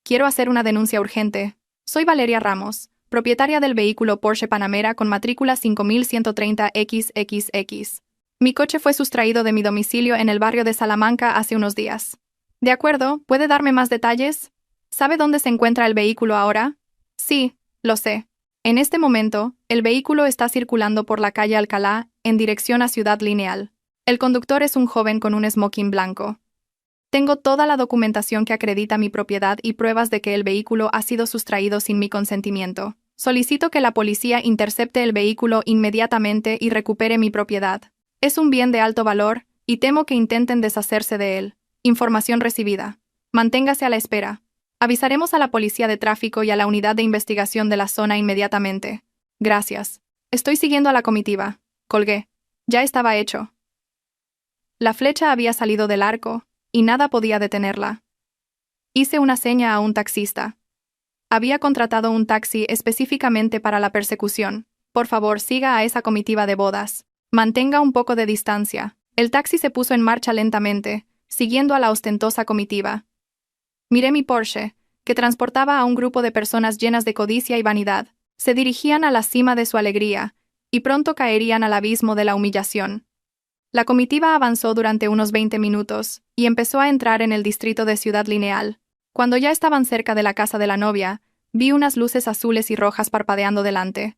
S1: Quiero hacer una denuncia urgente. Soy Valeria Ramos, propietaria del vehículo Porsche Panamera con matrícula 5130XXX. Mi coche fue sustraído de mi domicilio en el barrio de Salamanca hace unos días. De acuerdo, ¿puede darme más detalles? ¿Sabe dónde se encuentra el vehículo ahora? Sí, lo sé. En este momento, el vehículo está circulando por la calle Alcalá, en dirección a Ciudad Lineal. El conductor es un joven con un smoking blanco. Tengo toda la documentación que acredita mi propiedad y pruebas de que el vehículo ha sido sustraído sin mi consentimiento. Solicito que la policía intercepte el vehículo inmediatamente y recupere mi propiedad. Es un bien de alto valor, y temo que intenten deshacerse de él. Información recibida. Manténgase a la espera. Avisaremos a la policía de tráfico y a la unidad de investigación de la zona inmediatamente. Gracias. Estoy siguiendo a la comitiva. Colgué. Ya estaba hecho. La flecha había salido del arco, y nada podía detenerla. Hice una seña a un taxista. Había contratado un taxi específicamente para la persecución. Por favor, siga a esa comitiva de bodas. Mantenga un poco de distancia. El taxi se puso en marcha lentamente, siguiendo a la ostentosa comitiva. Miré mi Porsche, que transportaba a un grupo de personas llenas de codicia y vanidad. Se dirigían a la cima de su alegría, y pronto caerían al abismo de la humillación. La comitiva avanzó durante unos 20 minutos, y empezó a entrar en el distrito de Ciudad Lineal. Cuando ya estaban cerca de la casa de la novia, vi unas luces azules y rojas parpadeando delante.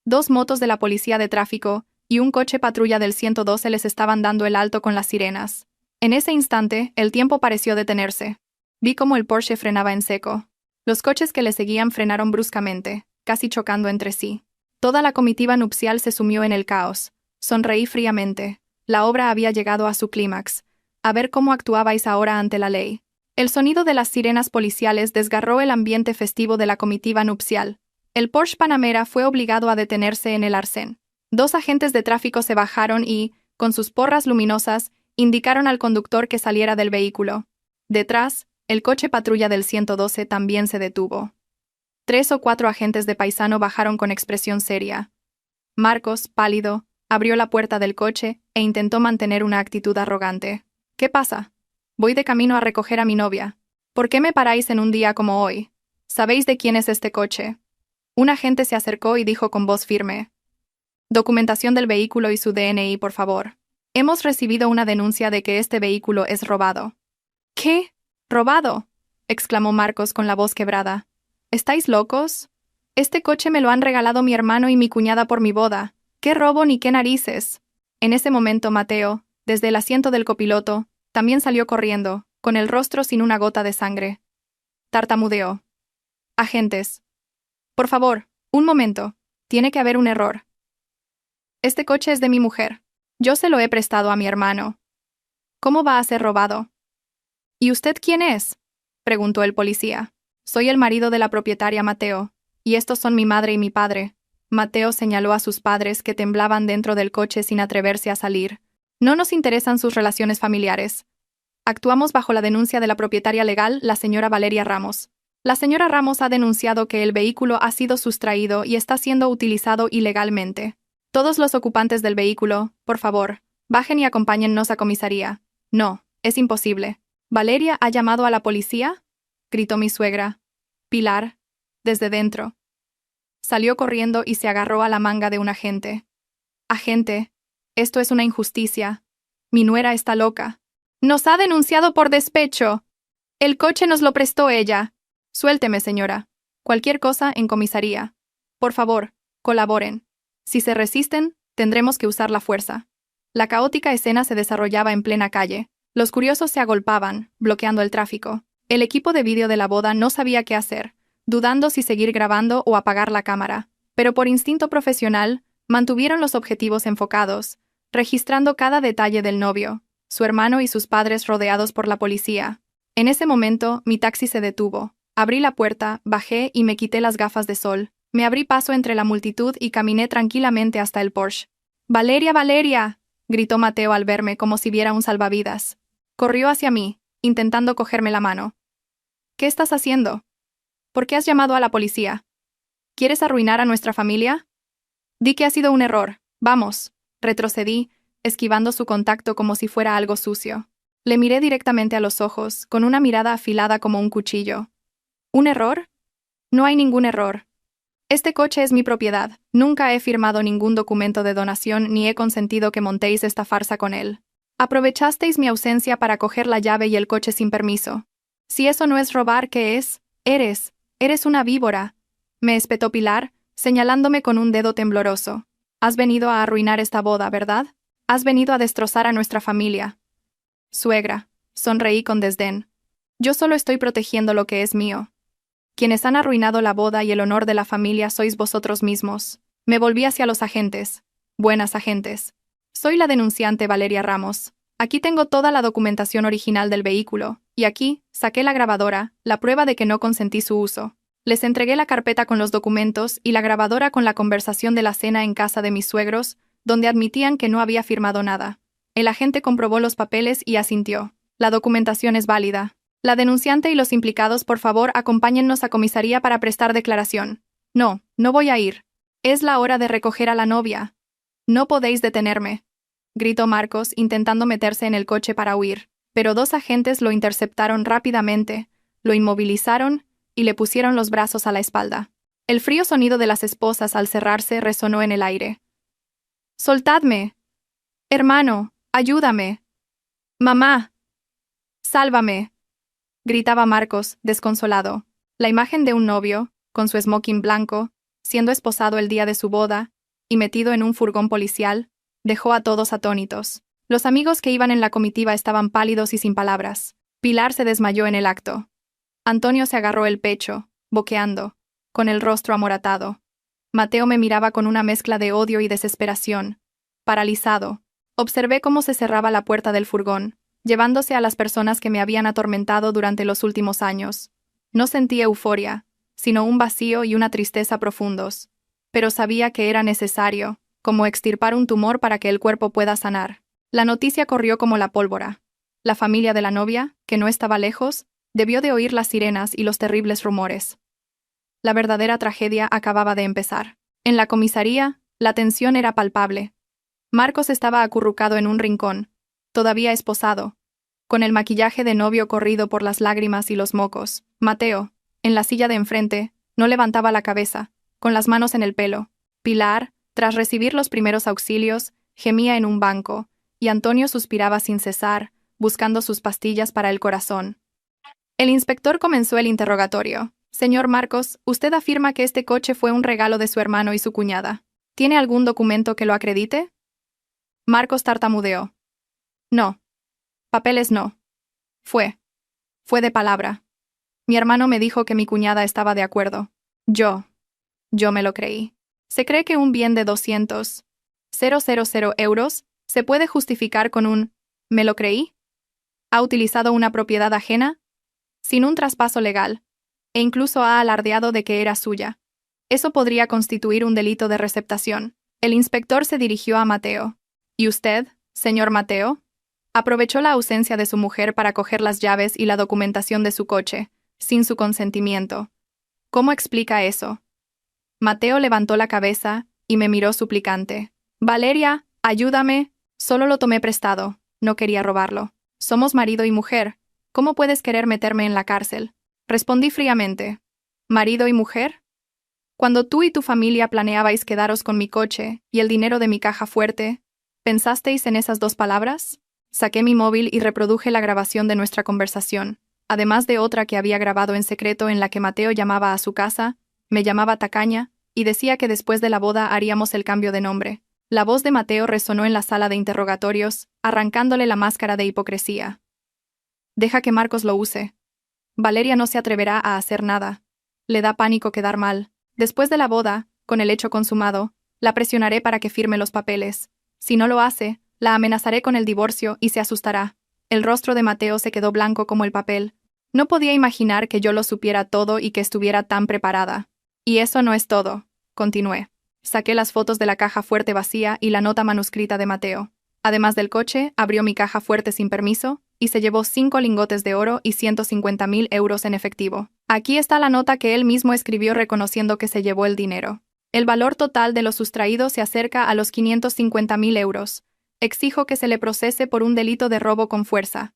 S1: 2 motos de la policía de tráfico y un coche patrulla del 112 les estaban dando el alto con las sirenas. En ese instante, el tiempo pareció detenerse. Vi cómo el Porsche frenaba en seco. Los coches que le seguían frenaron bruscamente, casi chocando entre sí. Toda la comitiva nupcial se sumió en el caos. Sonreí fríamente. La obra había llegado a su clímax. A ver cómo actuabais ahora ante la ley. El sonido de las sirenas policiales desgarró el ambiente festivo de la comitiva nupcial. El Porsche Panamera fue obligado a detenerse en el arcén. 2 agentes de tráfico se bajaron y, con sus porras luminosas, indicaron al conductor que saliera del vehículo. Detrás, el coche patrulla del 112 también se detuvo. 3 o 4 agentes de paisano bajaron con expresión seria. Marcos, pálido, abrió la puerta del coche e intentó mantener una actitud arrogante. ¿Qué pasa? Voy de camino a recoger a mi novia. ¿Por qué me paráis en un día como hoy? ¿Sabéis de quién es este coche? Un agente se acercó y dijo con voz firme. Documentación del vehículo y su DNI, por favor. Hemos recibido una denuncia de que este vehículo es robado. ¿Qué? ¿Robado? Exclamó Marcos con la voz quebrada. ¿Estáis locos? Este coche me lo han regalado mi hermano y mi cuñada por mi boda. ¿Qué robo ni qué narices? En ese momento Mateo, desde el asiento del copiloto, también salió corriendo, con el rostro sin una gota de sangre. Tartamudeó. Agentes. Por favor, un momento. Tiene que haber un error. Este coche es de mi mujer. Yo se lo he prestado a mi hermano. ¿Cómo va a ser robado? ¿Y usted quién es? Preguntó el policía. Soy el marido de la propietaria Mateo, y estos son mi madre y mi padre. Mateo señaló a sus padres que temblaban dentro del coche sin atreverse a salir. No nos interesan sus relaciones familiares. Actuamos bajo la denuncia de la propietaria legal, la señora Valeria Ramos. La señora Ramos ha denunciado que el vehículo ha sido sustraído y está siendo utilizado ilegalmente. Todos los ocupantes del vehículo, por favor, bajen y acompáñennos a comisaría. No, es imposible. ¿Valeria ha llamado a la policía?, gritó mi suegra. Pilar, desde dentro. Salió corriendo y se agarró a la manga de un agente. Agente, esto es una injusticia. Mi nuera está loca. Nos ha denunciado por despecho. El coche nos lo prestó ella. Suélteme, señora. Cualquier cosa en comisaría. Por favor, colaboren. Si se resisten, tendremos que usar la fuerza. La caótica escena se desarrollaba en plena calle. Los curiosos se agolpaban, bloqueando el tráfico. El equipo de vídeo de la boda no sabía qué hacer, dudando si seguir grabando o apagar la cámara. Pero por instinto profesional, mantuvieron los objetivos enfocados, registrando cada detalle del novio, su hermano y sus padres rodeados por la policía. En ese momento, mi taxi se detuvo. Abrí la puerta, bajé y me quité las gafas de sol. Me abrí paso entre la multitud y caminé tranquilamente hasta el Porsche. «¡Valeria, Valeria!», gritó Mateo al verme como si viera un salvavidas. Corrió hacia mí, intentando cogerme la mano. «¿Qué estás haciendo? ¿Por qué has llamado a la policía? ¿Quieres arruinar a nuestra familia? Di que ha sido un error. Vamos». Retrocedí, esquivando su contacto como si fuera algo sucio. Le miré directamente a los ojos, con una mirada afilada como un cuchillo. ¿Un error? No hay ningún error. Este coche es mi propiedad. Nunca he firmado ningún documento de donación ni he consentido que montéis esta farsa con él. Aprovechasteis mi ausencia para coger la llave y el coche sin permiso. Si eso no es robar, ¿qué es? Eres una víbora. Me espetó Pilar, señalándome con un dedo tembloroso. Has venido a arruinar esta boda, ¿verdad? Has venido a destrozar a nuestra familia. Suegra, sonreí con desdén. Yo solo estoy protegiendo lo que es mío. Quienes han arruinado la boda y el honor de la familia sois vosotros mismos. Me volví hacia los agentes. Buenas agentes. Soy la denunciante Valeria Ramos. Aquí tengo toda la documentación original del vehículo, y aquí, saqué la grabadora, la prueba de que no consentí su uso. Les entregué la carpeta con los documentos y la grabadora con la conversación de la cena en casa de mis suegros, donde admitían que no había firmado nada. El agente comprobó los papeles y asintió. La documentación es válida. La denunciante y los implicados, por favor, acompáñennos a comisaría para prestar declaración. No voy a ir. Es la hora de recoger a la novia. No podéis detenerme, gritó Marcos, intentando meterse en el coche para huir, pero dos agentes lo interceptaron rápidamente, lo inmovilizaron y le pusieron los brazos a la espalda. El frío sonido de las esposas al cerrarse resonó en el aire. «¡Soltadme! Hermano, ayúdame! ¡Mamá! ¡Sálvame!», gritaba Marcos, desconsolado. La imagen de un novio, con su smoking blanco, siendo esposado el día de su boda, y metido en un furgón policial, dejó a todos atónitos. Los amigos que iban en la comitiva estaban pálidos y sin palabras. Pilar se desmayó en el acto. Antonio se agarró el pecho, boqueando, con el rostro amoratado. Mateo me miraba con una mezcla de odio y desesperación. Paralizado, observé cómo se cerraba la puerta del furgón, llevándose a las personas que me habían atormentado durante los últimos años. No sentí euforia, sino un vacío y una tristeza profundos. Pero sabía que era necesario, como extirpar un tumor para que el cuerpo pueda sanar. La noticia corrió como la pólvora. La familia de la novia, que no estaba lejos, debió de oír las sirenas y los terribles rumores. La verdadera tragedia acababa de empezar. En la comisaría, la tensión era palpable. Marcos estaba acurrucado en un rincón, todavía esposado, con el maquillaje de novio corrido por las lágrimas y los mocos. Mateo, en la silla de enfrente, no levantaba la cabeza, con las manos en el pelo. Pilar, tras recibir los primeros auxilios, gemía en un banco, y Antonio suspiraba sin cesar, buscando sus pastillas para el corazón. El inspector comenzó el interrogatorio. «Señor Marcos, usted afirma que este coche fue un regalo de su hermano y su cuñada. ¿Tiene algún documento que lo acredite?». Marcos tartamudeó. «No. Papeles no. Fue de palabra. Mi hermano me dijo que mi cuñada estaba de acuerdo. Yo me lo creí. ¿Se cree que un bien de 200.000 euros se puede justificar con un «me lo creí»? ¿Ha utilizado una propiedad ajena, sin un traspaso legal, e incluso ha alardeado de que era suya? Eso podría constituir un delito de receptación». El inspector se dirigió a Mateo. «¿Y usted, señor Mateo? Aprovechó la ausencia de su mujer para coger las llaves y la documentación de su coche, sin su consentimiento. ¿Cómo explica eso?». Mateo levantó la cabeza y me miró suplicante. «Valeria, ayúdame. Solo lo tomé prestado. No quería robarlo. Somos marido y mujer. ¿Cómo puedes querer meterme en la cárcel? Respondí fríamente. ¿Marido y mujer? Cuando tú y tu familia planeabais quedaros con mi coche y el dinero de mi caja fuerte, ¿pensasteis en esas dos palabras? Saqué mi móvil y reproduje la grabación de nuestra conversación, además de otra que había grabado en secreto en la que Mateo llamaba a su casa, me llamaba tacaña, y decía que después de la boda haríamos el cambio de nombre. La voz de Mateo resonó en la sala de interrogatorios, arrancándole la máscara de hipocresía. Deja que Marcos lo use. Valeria no se atreverá a hacer nada. Le da pánico quedar mal. Después de la boda, con el hecho consumado, la presionaré para que firme los papeles. Si no lo hace, la amenazaré con el divorcio y se asustará. El rostro de Mateo se quedó blanco como el papel. No podía imaginar que yo lo supiera todo y que estuviera tan preparada. Y eso no es todo, continué. Saqué las fotos de la caja fuerte vacía y la nota manuscrita de Mateo. Además del coche, abrió mi caja fuerte sin permiso y se llevó 5 lingotes de oro y 150.000 euros en efectivo. Aquí está la nota que él mismo escribió reconociendo que se llevó el dinero. El valor total de lo sustraído se acerca a los 550.000 euros. Exijo que se le procese por un delito de robo con fuerza.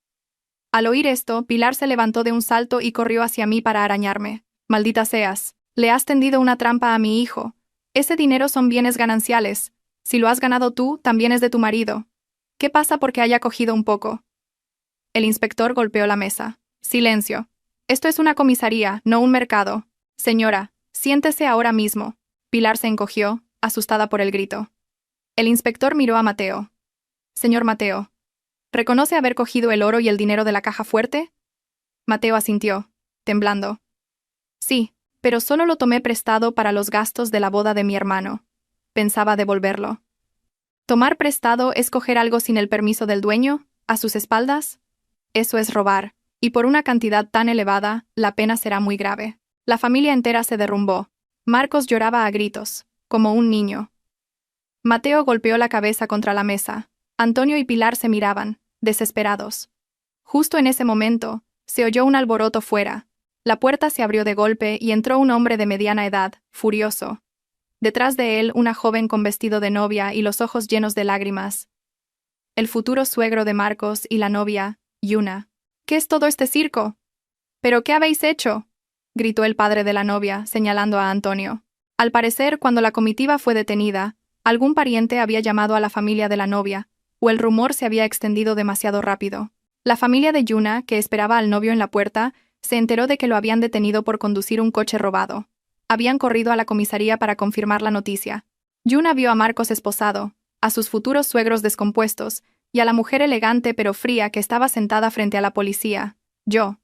S1: Al oír esto, Pilar se levantó de un salto y corrió hacia mí para arañarme. Maldita seas, le has tendido una trampa a mi hijo. Ese dinero son bienes gananciales. Si lo has ganado tú, también es de tu marido. ¿Qué pasa porque haya cogido un poco? El inspector golpeó la mesa. Silencio. Esto es una comisaría, no un mercado. Señora, siéntese ahora mismo. Pilar se encogió, asustada por el grito. El inspector miró a Mateo. Señor Mateo, ¿reconoce haber cogido el oro y el dinero de la caja fuerte? Mateo asintió, temblando. Sí, pero solo lo tomé prestado para los gastos de la boda de mi hermano. Pensaba devolverlo. ¿Tomar prestado es coger algo sin el permiso del dueño, a sus espaldas? Eso es robar, y por una cantidad tan elevada, la pena será muy grave. La familia entera se derrumbó. Marcos lloraba a gritos, como un niño. Mateo golpeó la cabeza contra la mesa. Antonio y Pilar se miraban, desesperados. Justo en ese momento, se oyó un alboroto fuera. La puerta se abrió de golpe y entró un hombre de mediana edad, furioso. Detrás de él, una joven con vestido de novia y los ojos llenos de lágrimas. El futuro suegro de Marcos y la novia, Yuna. ¿Qué es todo este circo? ¿Pero qué habéis hecho?, gritó el padre de la novia, señalando a Antonio. Al parecer, cuando la comitiva fue detenida, algún pariente había llamado a la familia de la novia, o el rumor se había extendido demasiado rápido. La familia de Yuna, que esperaba al novio en la puerta, se enteró de que lo habían detenido por conducir un coche robado. Habían corrido a la comisaría para confirmar la noticia. Yuna vio a Marcos esposado, a sus futuros suegros descompuestos, y a la mujer elegante pero fría que estaba sentada frente a la policía. Yo.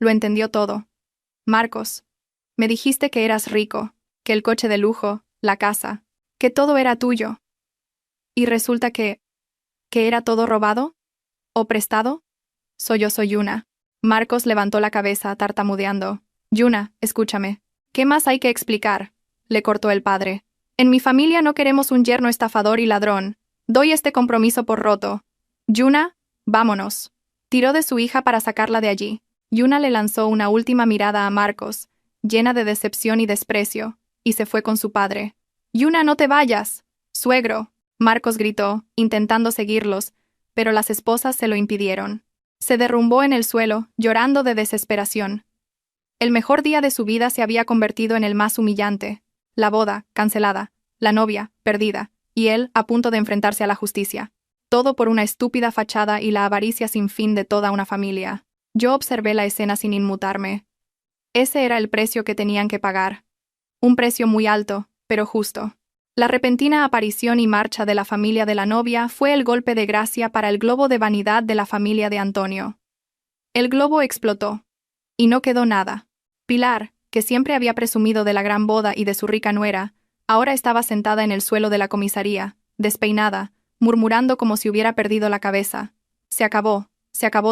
S1: Lo entendió todo. Marcos, me dijiste que eras rico, que el coche de lujo, la casa, que todo era tuyo. ¿Y resulta que era todo robado? ¿O prestado? Soy Yuna. Marcos levantó la cabeza, tartamudeando. Yuna, escúchame. ¿Qué más hay que explicar?, le cortó el padre. En mi familia no queremos un yerno estafador y ladrón. Doy este compromiso por roto. Yuna, vámonos. Tiró de su hija para sacarla de allí. Yuna le lanzó una última mirada a Marcos, llena de decepción y desprecio, y se fue con su padre. Yuna, no te vayas. Suegro, Marcos gritó, intentando seguirlos, pero las esposas se lo impidieron. Se derrumbó en el suelo, llorando de desesperación. El mejor día de su vida se había convertido en el más humillante. La boda, cancelada, la novia, perdida, y él, a punto de enfrentarse a la justicia. Todo por una estúpida fachada y la avaricia sin fin de toda una familia. Yo observé la escena sin inmutarme. Ese era el precio que tenían que pagar. Un precio muy alto, pero justo. La repentina aparición y marcha de la familia de la novia fue el golpe de gracia para el globo de vanidad de la familia de Antonio. El globo explotó. Y no quedó nada. Pilar, que siempre había presumido de la gran boda y de su rica nuera, ahora estaba sentada en el suelo de la comisaría, despeinada, murmurando como si hubiera perdido la cabeza. Se acabó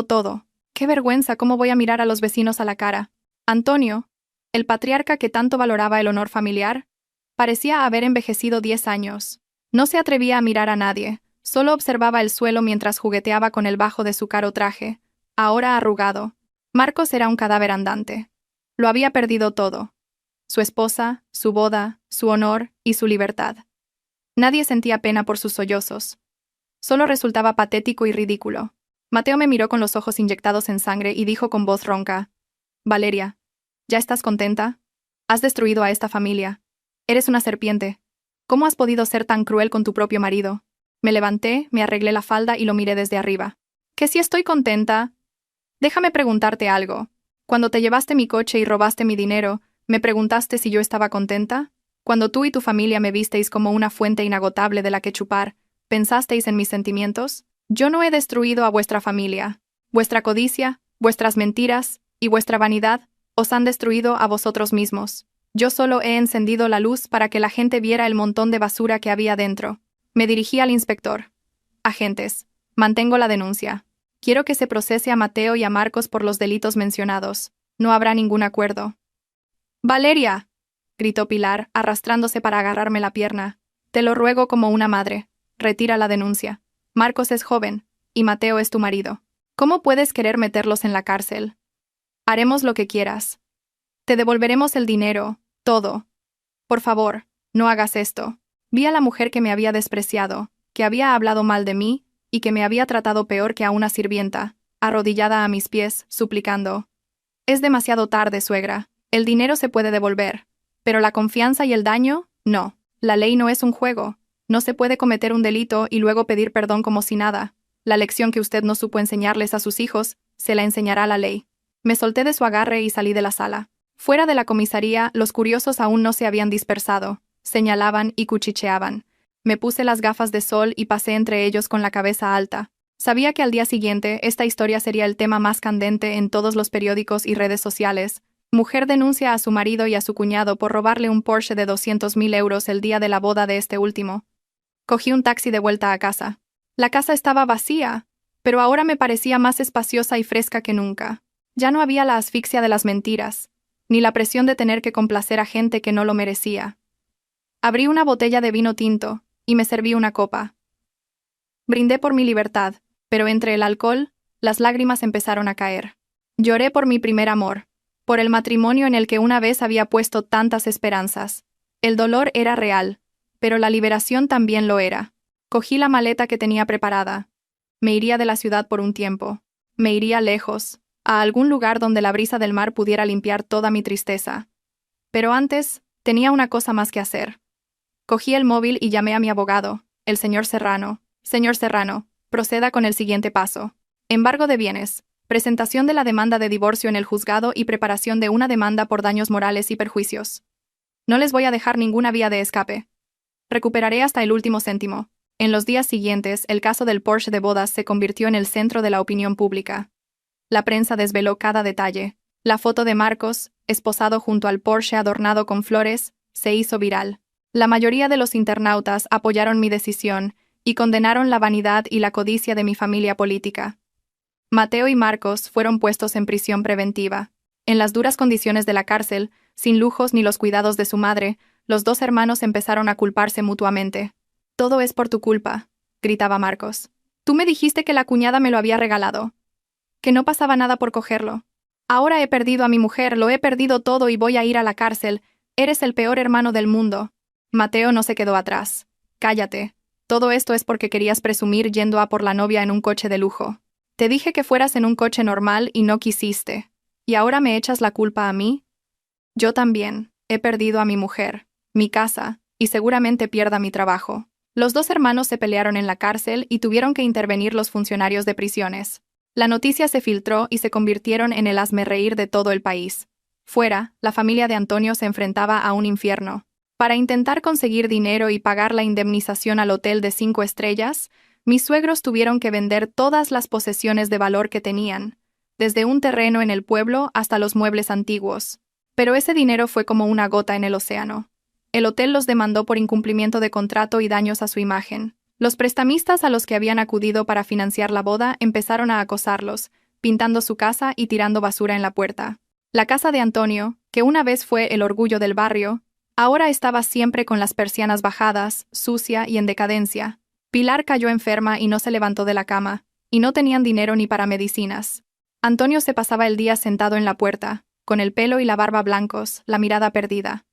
S1: todo. ¡Qué vergüenza! ¿Cómo voy a mirar a los vecinos a la cara? Antonio, el patriarca que tanto valoraba el honor familiar, parecía haber envejecido 10 años. No se atrevía a mirar a nadie, solo observaba el suelo mientras jugueteaba con el bajo de su caro traje, ahora arrugado. Marcos era un cadáver andante. Lo había perdido todo. Su esposa, su boda, su honor y su libertad. Nadie sentía pena por sus sollozos. Solo resultaba patético y ridículo. Mateo me miró con los ojos inyectados en sangre y dijo con voz ronca: Valeria, ¿ya estás contenta? Has destruido a esta familia. Eres una serpiente. ¿Cómo has podido ser tan cruel con tu propio marido? Me levanté, me arreglé la falda y lo miré desde arriba. ¿Que si estoy contenta? Déjame preguntarte algo. Cuando te llevaste mi coche y robaste mi dinero, ¿me preguntaste si yo estaba contenta? Cuando tú y tu familia me visteis como una fuente inagotable de la que chupar, ¿pensasteis en mis sentimientos? Yo no he destruido a vuestra familia. Vuestra codicia, vuestras mentiras y vuestra vanidad os han destruido a vosotros mismos. Yo solo he encendido la luz para que la gente viera el montón de basura que había dentro. Me dirigí al inspector. Agentes, mantengo la denuncia. Quiero que se procese a Mateo y a Marcos por los delitos mencionados. No habrá ningún acuerdo. ¡Valeria!, gritó Pilar, arrastrándose para agarrarme la pierna. Te lo ruego como una madre. Retira la denuncia. Marcos es joven, y Mateo es tu marido. ¿Cómo puedes querer meterlos en la cárcel? Haremos lo que quieras. Te devolveremos el dinero, todo. Por favor, no hagas esto. Vi a la mujer que me había despreciado, que había hablado mal de mí, y que me había tratado peor que a una sirvienta, arrodillada a mis pies, suplicando. Es demasiado tarde, suegra. El dinero se puede devolver. Pero la confianza y el daño, no. La ley no es un juego. No se puede cometer un delito y luego pedir perdón como si nada. La lección que usted no supo enseñarles a sus hijos, se la enseñará la ley. Me solté de su agarre y salí de la sala. Fuera de la comisaría, los curiosos aún no se habían dispersado. Señalaban y cuchicheaban. Me puse las gafas de sol y pasé entre ellos con la cabeza alta. Sabía que al día siguiente esta historia sería el tema más candente en todos los periódicos y redes sociales. Mujer denuncia a su marido y a su cuñado por robarle un Porsche de 200.000 euros el día de la boda de este último. Cogí un taxi de vuelta a casa. La casa estaba vacía, pero ahora me parecía más espaciosa y fresca que nunca. Ya no había la asfixia de las mentiras, ni la presión de tener que complacer a gente que no lo merecía. Abrí una botella de vino tinto, y me serví una copa. Brindé por mi libertad, pero entre el alcohol, las lágrimas empezaron a caer. Lloré por mi primer amor, por el matrimonio en el que una vez había puesto tantas esperanzas. El dolor era real, pero la liberación también lo era. Cogí la maleta que tenía preparada. Me iría de la ciudad por un tiempo. Me iría lejos, a algún lugar donde la brisa del mar pudiera limpiar toda mi tristeza. Pero antes, tenía una cosa más que hacer. Cogí el móvil y llamé a mi abogado, el señor Serrano. Señor Serrano, proceda con el siguiente paso. Embargo de bienes, presentación de la demanda de divorcio en el juzgado y preparación de una demanda por daños morales y perjuicios. No les voy a dejar ninguna vía de escape. Recuperaré hasta el último céntimo. En los días siguientes, el caso del Porsche de bodas se convirtió en el centro de la opinión pública. La prensa desveló cada detalle. La foto de Marcos, esposado junto al Porsche adornado con flores, se hizo viral. La mayoría de los internautas apoyaron mi decisión y condenaron la vanidad y la codicia de mi familia política. Mateo y Marcos fueron puestos en prisión preventiva. En las duras condiciones de la cárcel, sin lujos ni los cuidados de su madre, los dos hermanos empezaron a culparse mutuamente. «Todo es por tu culpa», gritaba Marcos. «Tú me dijiste que la cuñada me lo había regalado. Que no pasaba nada por cogerlo. Ahora he perdido a mi mujer, lo he perdido todo y voy a ir a la cárcel. Eres el peor hermano del mundo». Mateo no se quedó atrás. «Cállate. Todo esto es porque querías presumir yendo a por la novia en un coche de lujo. Te dije que fueras en un coche normal y no quisiste. ¿Y ahora me echas la culpa a mí? Yo también. He perdido a mi mujer, mi casa, y seguramente pierda mi trabajo». Los dos hermanos se pelearon en la cárcel y tuvieron que intervenir los funcionarios de prisiones. La noticia se filtró y se convirtieron en el hazmerreír de todo el país. Fuera, la familia de Antonio se enfrentaba a un infierno. Para intentar conseguir dinero y pagar la indemnización al hotel de 5 estrellas, mis suegros tuvieron que vender todas las posesiones de valor que tenían, desde un terreno en el pueblo hasta los muebles antiguos. Pero ese dinero fue como una gota en el océano. El hotel los demandó por incumplimiento de contrato y daños a su imagen. Los prestamistas a los que habían acudido para financiar la boda empezaron a acosarlos, pintando su casa y tirando basura en la puerta. La casa de Antonio, que una vez fue el orgullo del barrio, ahora estaba siempre con las persianas bajadas, sucia y en decadencia. Pilar cayó enferma y no se levantó de la cama, y no tenían dinero ni para medicinas. Antonio se pasaba el día sentado en la puerta, con el pelo y la barba blancos, la mirada perdida.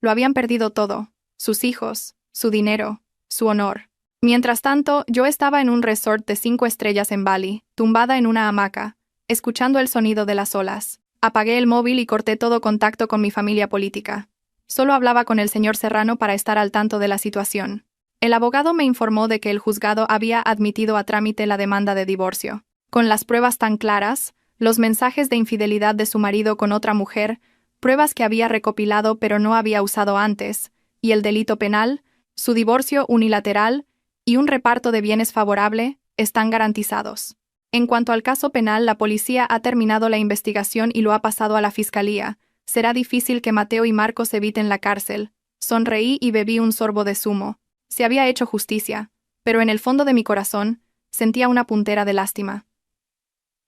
S1: Lo habían perdido todo: sus hijos, su dinero, su honor. Mientras tanto, yo estaba en un resort de 5 estrellas en Bali, tumbada en una hamaca, escuchando el sonido de las olas. Apagué el móvil y corté todo contacto con mi familia política. Solo hablaba con el señor Serrano para estar al tanto de la situación. El abogado me informó de que el juzgado había admitido a trámite la demanda de divorcio. Con las pruebas tan claras, los mensajes de infidelidad de su marido con otra mujer, pruebas que había recopilado pero no había usado antes, y el delito penal, su divorcio unilateral y un reparto de bienes favorable, están garantizados. En cuanto al caso penal, la policía ha terminado la investigación y lo ha pasado a la fiscalía. Será difícil que Mateo y Marcos eviten la cárcel. Sonreí y bebí un sorbo de zumo. Se había hecho justicia, pero en el fondo de mi corazón sentía una puntera de lástima.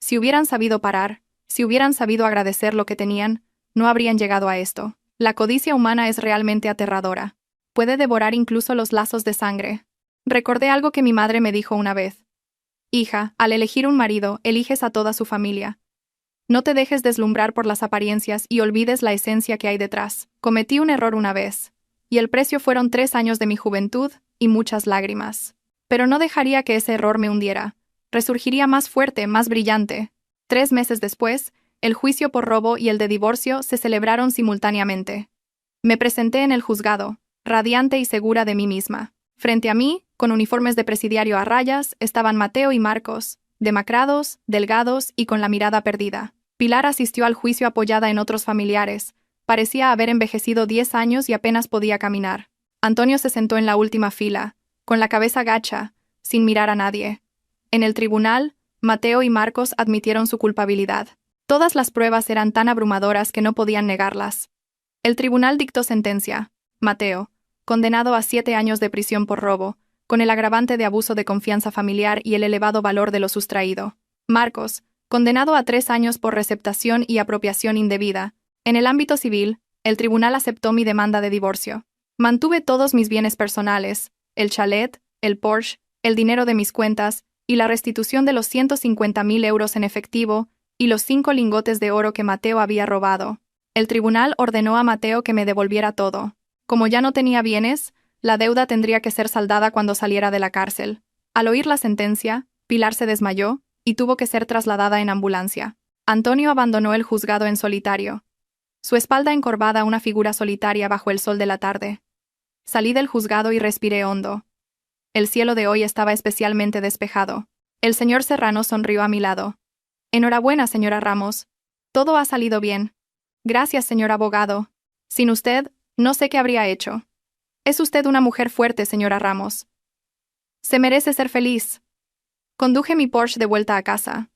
S1: Si hubieran sabido parar, si hubieran sabido agradecer lo que tenían, no habrían llegado a esto. La codicia humana es realmente aterradora. Puede devorar incluso los lazos de sangre. Recordé algo que mi madre me dijo una vez. Hija, al elegir un marido, eliges a toda su familia. No te dejes deslumbrar por las apariencias y olvides la esencia que hay detrás. Cometí un error una vez, y el precio fueron 3 años de mi juventud y muchas lágrimas. Pero no dejaría que ese error me hundiera. Resurgiría más fuerte, más brillante. 3 meses después, el juicio por robo y el de divorcio se celebraron simultáneamente. Me presenté en el juzgado, radiante y segura de mí misma. Frente a mí, con uniformes de presidiario a rayas, estaban Mateo y Marcos, demacrados, delgados y con la mirada perdida. Pilar asistió al juicio apoyada en otros familiares. Parecía haber envejecido 10 años y apenas podía caminar. Antonio se sentó en la última fila, con la cabeza gacha, sin mirar a nadie. En el tribunal, Mateo y Marcos admitieron su culpabilidad. Todas las pruebas eran tan abrumadoras que no podían negarlas. El tribunal dictó sentencia. Mateo, condenado a 7 años de prisión por robo, con el agravante de abuso de confianza familiar y el elevado valor de lo sustraído. Marcos, condenado a 3 años por receptación y apropiación indebida. En el ámbito civil, el tribunal aceptó mi demanda de divorcio. Mantuve todos mis bienes personales, el chalet, el Porsche, el dinero de mis cuentas y la restitución de los 150.000 euros en efectivo y los 5 lingotes de oro que Mateo había robado. El tribunal ordenó a Mateo que me devolviera todo. Como ya no tenía bienes, la deuda tendría que ser saldada cuando saliera de la cárcel. Al oír la sentencia, Pilar se desmayó y tuvo que ser trasladada en ambulancia. Antonio abandonó el juzgado en solitario. Su espalda encorvada, una figura solitaria bajo el sol de la tarde. Salí del juzgado y respiré hondo. El cielo de hoy estaba especialmente despejado. El señor Serrano sonrió a mi lado. Enhorabuena, señora Ramos. Todo ha salido bien. Gracias, señor abogado. Sin usted, no sé qué habría hecho. Es usted una mujer fuerte, señora Ramos. Se merece ser feliz. Conduje mi Porsche de vuelta a casa.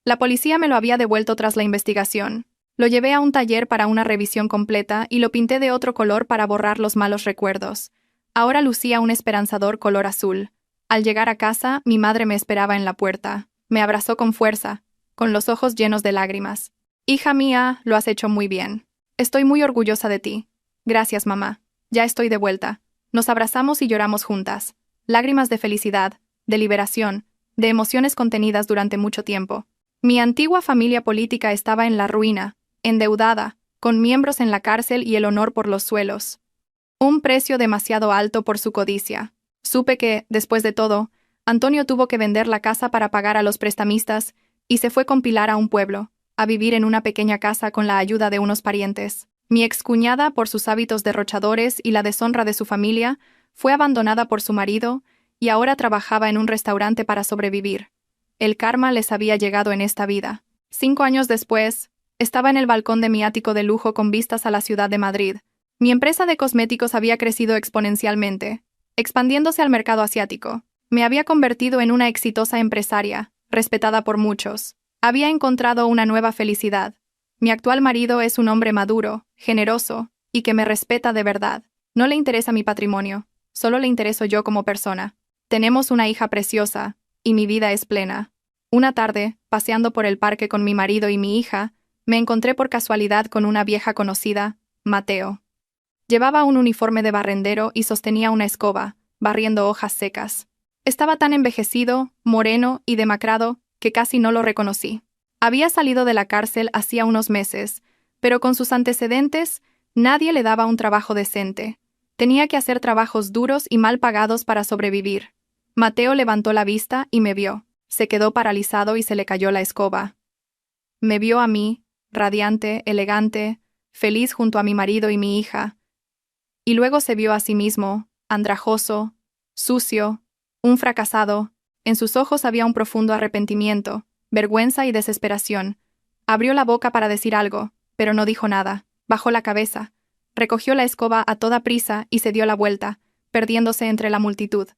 S1: La policía me lo había devuelto tras la investigación. Lo llevé a un taller para una revisión completa y lo pinté de otro color para borrar los malos recuerdos. Ahora lucía un esperanzador color azul. Al llegar a casa, mi madre me esperaba en la puerta. Me abrazó con fuerza, con los ojos llenos de lágrimas. Hija mía, lo has hecho muy bien. Estoy muy orgullosa de ti. Gracias, mamá. Ya estoy de vuelta. Nos abrazamos y lloramos juntas. Lágrimas de felicidad, de liberación, de emociones contenidas durante mucho tiempo. Mi antigua familia política estaba en la ruina, endeudada, con miembros en la cárcel y el honor por los suelos. Un precio demasiado alto por su codicia. Supe que, después de todo, Antonio tuvo que vender la casa para pagar a los prestamistas y se fue con Pilar a un pueblo, a vivir en una pequeña casa con la ayuda de unos parientes. Mi excuñada, por sus hábitos derrochadores y la deshonra de su familia, fue abandonada por su marido y ahora trabajaba en un restaurante para sobrevivir. El karma les había llegado en esta vida. 5 años después, estaba en el balcón de mi ático de lujo con vistas a la ciudad de Madrid. Mi empresa de cosméticos había crecido exponencialmente, expandiéndose al mercado asiático. Me había convertido en una exitosa empresaria, respetada por muchos. Había encontrado una nueva felicidad. Mi actual marido es un hombre maduro, generoso, y que me respeta de verdad. No le interesa mi patrimonio, solo le intereso yo como persona. Tenemos una hija preciosa, y mi vida es plena. Una tarde, paseando por el parque con mi marido y mi hija, me encontré por casualidad con una vieja conocida, Mateo. Llevaba un uniforme de barrendero y sostenía una escoba, barriendo hojas secas. Estaba tan envejecido, moreno y demacrado que casi no lo reconocí. Había salido de la cárcel hacía unos meses, pero con sus antecedentes, nadie le daba un trabajo decente. Tenía que hacer trabajos duros y mal pagados para sobrevivir. Mateo levantó la vista y me vio. Se quedó paralizado y se le cayó la escoba. Me vio a mí, radiante, elegante, feliz junto a mi marido y mi hija. Y luego se vio a sí mismo, andrajoso, sucio, un fracasado. En sus ojos había un profundo arrepentimiento, vergüenza y desesperación. Abrió la boca para decir algo, pero no dijo nada. Bajó la cabeza, recogió la escoba a toda prisa y se dio la vuelta, perdiéndose entre la multitud.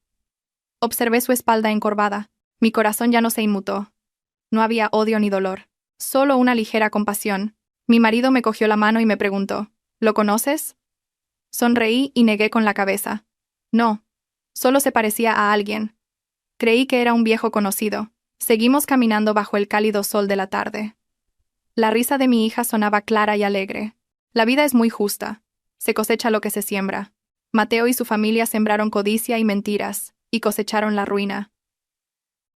S1: Observé su espalda encorvada. Mi corazón ya no se inmutó. No había odio ni dolor, solo una ligera compasión. Mi marido me cogió la mano y me preguntó, ¿lo conoces? Sonreí y negué con la cabeza. No, solo se parecía a alguien. Creí que era un viejo conocido. Seguimos caminando bajo el cálido sol de la tarde. La risa de mi hija sonaba clara y alegre. La vida es muy justa. Se cosecha lo que se siembra. Mateo y su familia sembraron codicia y mentiras, y cosecharon la ruina.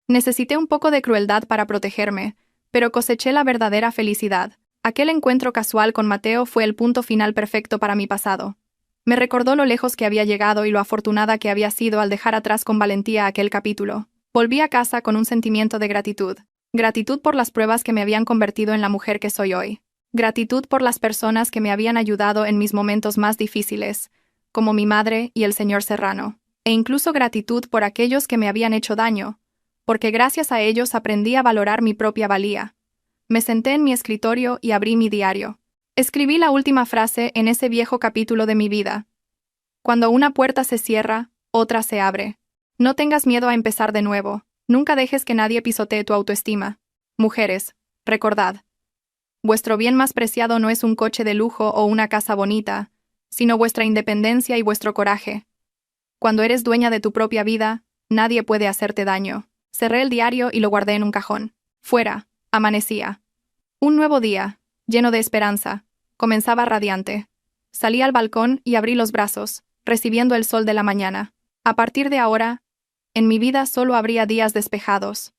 S1: Necesité un poco de crueldad para protegerme, pero coseché la verdadera felicidad. Aquel encuentro casual con Mateo fue el punto final perfecto para mi pasado. Me recordó lo lejos que había llegado y lo afortunada que había sido al dejar atrás con valentía aquel capítulo. Volví a casa con un sentimiento de gratitud. Gratitud por las pruebas que me habían convertido en la mujer que soy hoy. Gratitud por las personas que me habían ayudado en mis momentos más difíciles, como mi madre y el señor Serrano. E incluso gratitud por aquellos que me habían hecho daño, porque gracias a ellos aprendí a valorar mi propia valía. Me senté en mi escritorio y abrí mi diario. Escribí la última frase en ese viejo capítulo de mi vida. Cuando una puerta se cierra, otra se abre. No tengas miedo a empezar de nuevo. Nunca dejes que nadie pisotee tu autoestima. Mujeres, recordad. Vuestro bien más preciado no es un coche de lujo o una casa bonita, sino vuestra independencia y vuestro coraje. Cuando eres dueña de tu propia vida, nadie puede hacerte daño. Cerré el diario y lo guardé en un cajón. Fuera, amanecía. Un nuevo día, lleno de esperanza, comenzaba radiante. Salí al balcón y abrí los brazos, recibiendo el sol de la mañana. A partir de ahora, en mi vida solo habría días despejados.